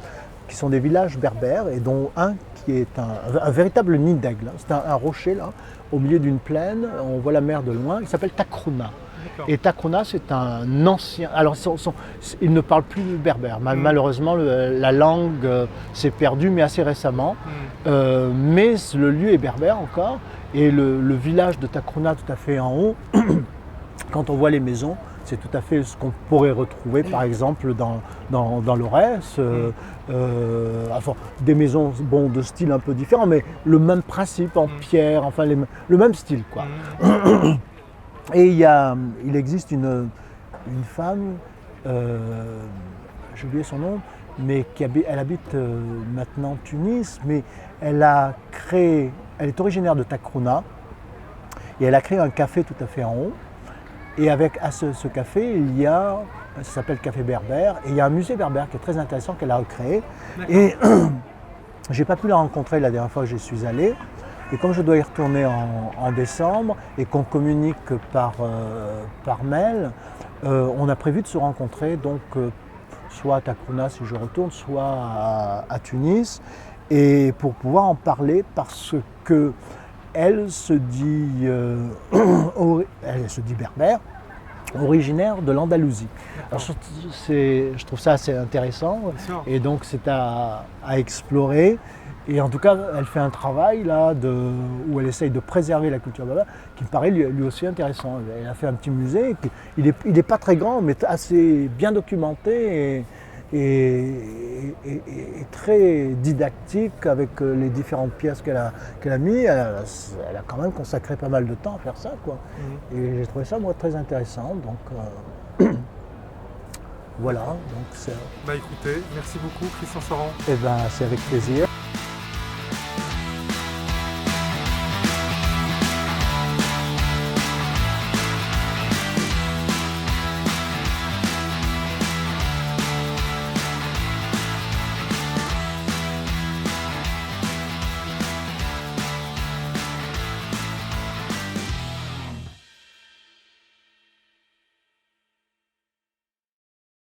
qui sont des villages berbères, et dont un qui est un véritable nid d'aigle. C'est un rocher là, au milieu d'une plaine, on voit la mer de loin, il s'appelle Takrouna. Et Takrouna, c'est un ancien... Alors, ils ne parlent plus berbère. Malheureusement, la langue s'est perdue, mais assez récemment. Mais le lieu est berbère encore. Et le village de Takrouna, tout à fait en haut, quand on voit les maisons, c'est tout à fait ce qu'on pourrait retrouver, par exemple, dans l'Aurès. Enfin, des maisons de style un peu différent, mais le même principe en pierre, enfin, le même style, quoi. Et il existe une femme, j'ai oublié son nom, mais elle habite maintenant Tunis, mais elle est originaire de Takrouna, et elle a créé un café tout à fait en haut. Et à ce café, ça s'appelle Café Berbère, et il y a un musée berbère qui est très intéressant qu'elle a recréé. Et j'ai pas pu la rencontrer la dernière fois que j'y suis allé. Et comme je dois y retourner en décembre et qu'on communique par mail, on a prévu de se rencontrer donc soit à Takrouna si je retourne, soit à Tunis, et pour pouvoir en parler parce que elle se dit berbère, originaire de l'Andalousie. Alors, je trouve ça assez intéressant, et donc c'est à explorer. Et en tout cas, elle fait un travail là où elle essaye de préserver la culture berbère qui me paraît lui aussi intéressant. Elle a fait un petit musée, il est pas très grand, mais assez bien documenté et très didactique avec les différentes pièces qu'elle a mis. Elle a quand même consacré pas mal de temps à faire ça, quoi. Et j'ai trouvé ça, moi, très intéressant. Donc, voilà. Donc, écoutez, merci beaucoup, Christian Soran. Eh ben, c'est avec plaisir.